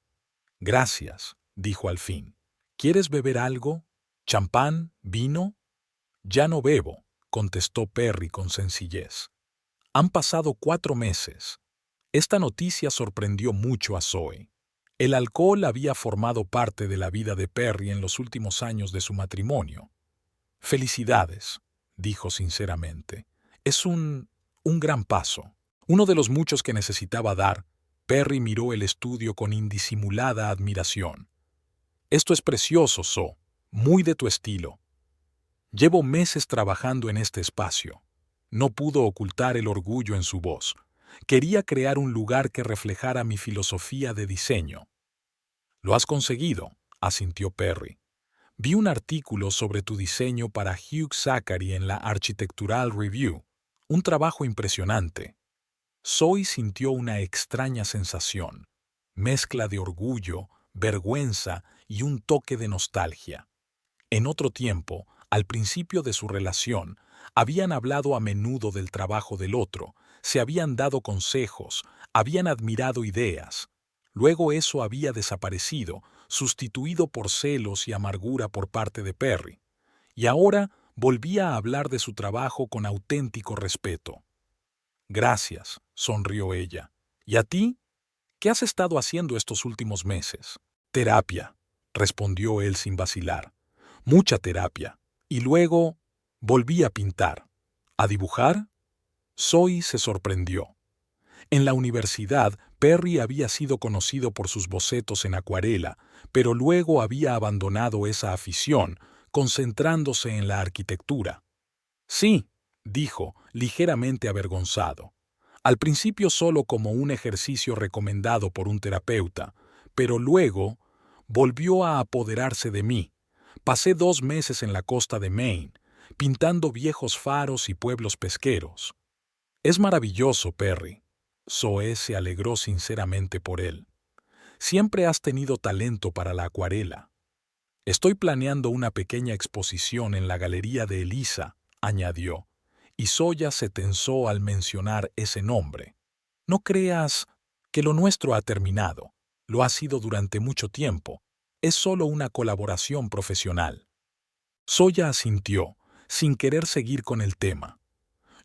Gracias, dijo al fin. ¿Quieres beber algo? ¿Champán? ¿Vino? Ya no bebo, contestó Perry con sencillez. Han pasado 4 meses. Esta noticia sorprendió mucho a Zoe. El alcohol había formado parte de la vida de Perry en los últimos años de su matrimonio. Felicidades, dijo sinceramente. Es un gran paso. Uno de los muchos que necesitaba dar. Perry miró el estudio con indisimulada admiración. Esto es precioso, Zo, muy de tu estilo. Llevo meses trabajando en este espacio. No pudo ocultar el orgullo en su voz. Quería crear un lugar que reflejara mi filosofía de diseño. Lo has conseguido, asintió Perry. Vi un artículo sobre tu diseño para Hugh Zachary en la Architectural Review. Un trabajo impresionante. Zoe sintió una extraña sensación, mezcla de orgullo, vergüenza y un toque de nostalgia. En otro tiempo, al principio de su relación, habían hablado a menudo del trabajo del otro, se habían dado consejos, habían admirado ideas. Luego eso había desaparecido, sustituido por celos y amargura por parte de Perry. Y ahora volvía a hablar de su trabajo con auténtico respeto. Gracias, sonrió ella. ¿Y a ti? ¿Qué has estado haciendo estos últimos meses? Terapia, respondió él sin vacilar. Mucha terapia. Y luego volví a pintar. ¿A dibujar? Zoe se sorprendió. En la universidad, Perry había sido conocido por sus bocetos en acuarela, pero luego había abandonado esa afición, concentrándose en la arquitectura. Sí, dijo, ligeramente avergonzado. Al principio solo como un ejercicio recomendado por un terapeuta, pero luego volvió a apoderarse de mí. Pasé 2 meses en la costa de Maine, pintando viejos faros y pueblos pesqueros. Es maravilloso, Perry. Zoe se alegró sinceramente por él. Siempre has tenido talento para la acuarela. Estoy planeando una pequeña exposición en la galería de Elisa, añadió, y Zoya se tensó al mencionar ese nombre. No creas que lo nuestro ha terminado. Lo ha sido durante mucho tiempo. Es solo una colaboración profesional. Zoya asintió, sin querer seguir con el tema.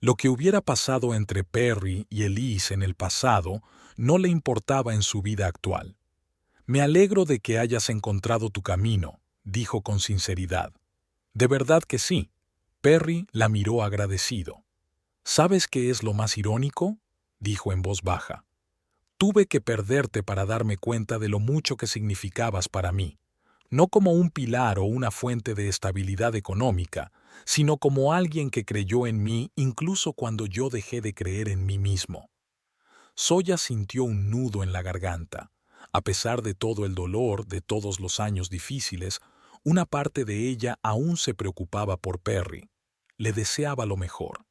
Lo que hubiera pasado entre Perry y Elise en el pasado no le importaba en su vida actual. Me alegro de que hayas encontrado tu camino, dijo con sinceridad. De verdad que sí. Perry la miró agradecido. ¿Sabes qué es lo más irónico? Dijo en voz baja. Tuve que perderte para darme cuenta de lo mucho que significabas para mí, no como un pilar o una fuente de estabilidad económica, sino como alguien que creyó en mí incluso cuando yo dejé de creer en mí mismo. Zoya sintió un nudo en la garganta. A pesar de todo el dolor, de todos los años difíciles, una parte de ella aún se preocupaba por Perry. Le deseaba lo mejor.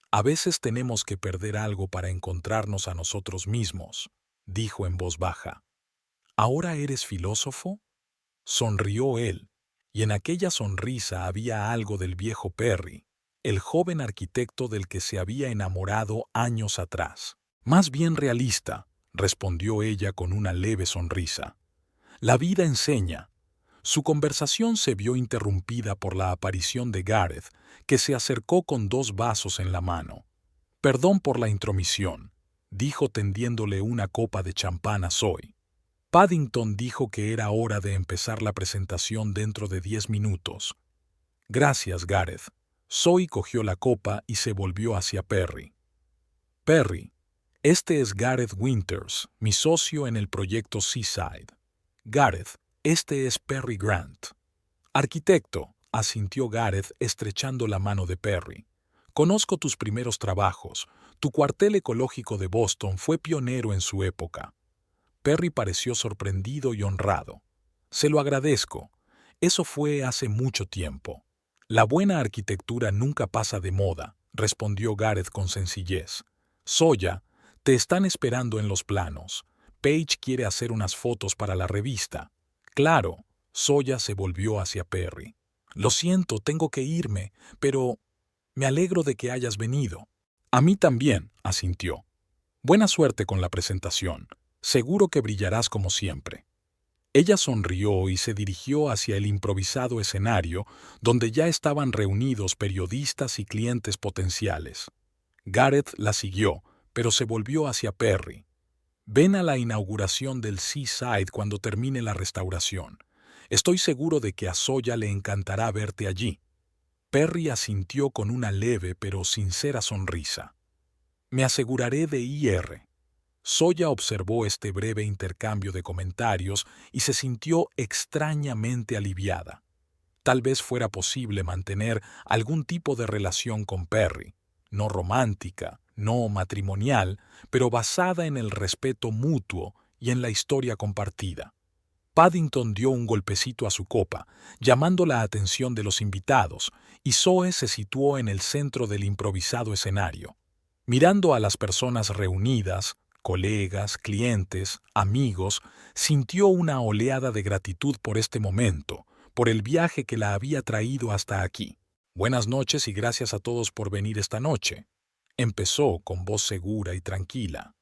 A veces tenemos que perder algo para encontrarnos a nosotros mismos, dijo en voz baja. ¿Ahora eres filósofo? Sonrió él, y en aquella sonrisa había algo del viejo Perry, el joven arquitecto del que se había enamorado años atrás. Más bien realista, respondió ella con una leve sonrisa. La vida enseña. Su conversación se vio interrumpida por la aparición de Gareth, que se acercó con 2 vasos en la mano. Perdón por la intromisión, dijo tendiéndole una copa de champán a Zoe. Paddington dijo que era hora de empezar la presentación dentro de 10 minutos. Gracias, Gareth. Zoe cogió la copa y se volvió hacia Perry. Perry, este es Gareth Winters, mi socio en el proyecto Seaside. Gareth, este es Perry Grant. Arquitecto, asintió Gareth estrechando la mano de Perry. Conozco tus primeros trabajos. Tu cuartel ecológico de Boston fue pionero en su época. Perry pareció sorprendido y honrado. Se lo agradezco. Eso fue hace mucho tiempo. La buena arquitectura nunca pasa de moda, respondió Gareth con sencillez. Zoya, te están esperando en los planos. Paige quiere hacer unas fotos para la revista. Claro, Zoya se volvió hacia Perry. Lo siento, tengo que irme, pero me alegro de que hayas venido. A mí también, asintió. Buena suerte con la presentación. Seguro que brillarás como siempre. Ella sonrió y se dirigió hacia el improvisado escenario donde ya estaban reunidos periodistas y clientes potenciales. Gareth la siguió, pero se volvió hacia Perry. Ven a la inauguración del Seaside cuando termine la restauración. Estoy seguro de que a Zoya le encantará verte allí. Perry asintió con una leve pero sincera sonrisa. Me aseguraré de ir. Zoya observó este breve intercambio de comentarios y se sintió extrañamente aliviada. Tal vez fuera posible mantener algún tipo de relación con Perry, no romántica, no matrimonial, pero basada en el respeto mutuo y en la historia compartida. Paddington dio un golpecito a su copa, llamando la atención de los invitados, y Zoe se situó en el centro del improvisado escenario. Mirando a las personas reunidas, colegas, clientes, amigos, sintió una oleada de gratitud por este momento, por el viaje que la había traído hasta aquí. Buenas noches y gracias a todos por venir esta noche. Empezó con voz segura y tranquila.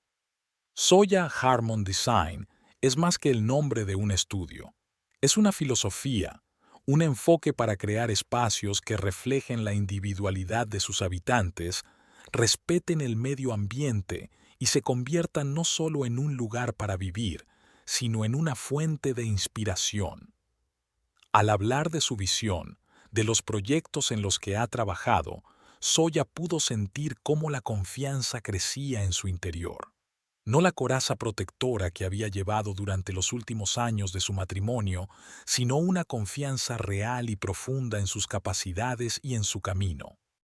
Zoya Harmon Design es más que el nombre de un estudio. Es una filosofía, un enfoque para crear espacios que reflejen la individualidad de sus habitantes, respeten el medio ambiente y se conviertan no solo en un lugar para vivir, sino en una fuente de inspiración. Al hablar de su visión, de los proyectos en los que ha trabajado, Zoya pudo sentir cómo la confianza crecía en su interior. No la coraza protectora que había llevado durante los últimos años de su matrimonio, sino una confianza real y profunda en sus capacidades y en su camino.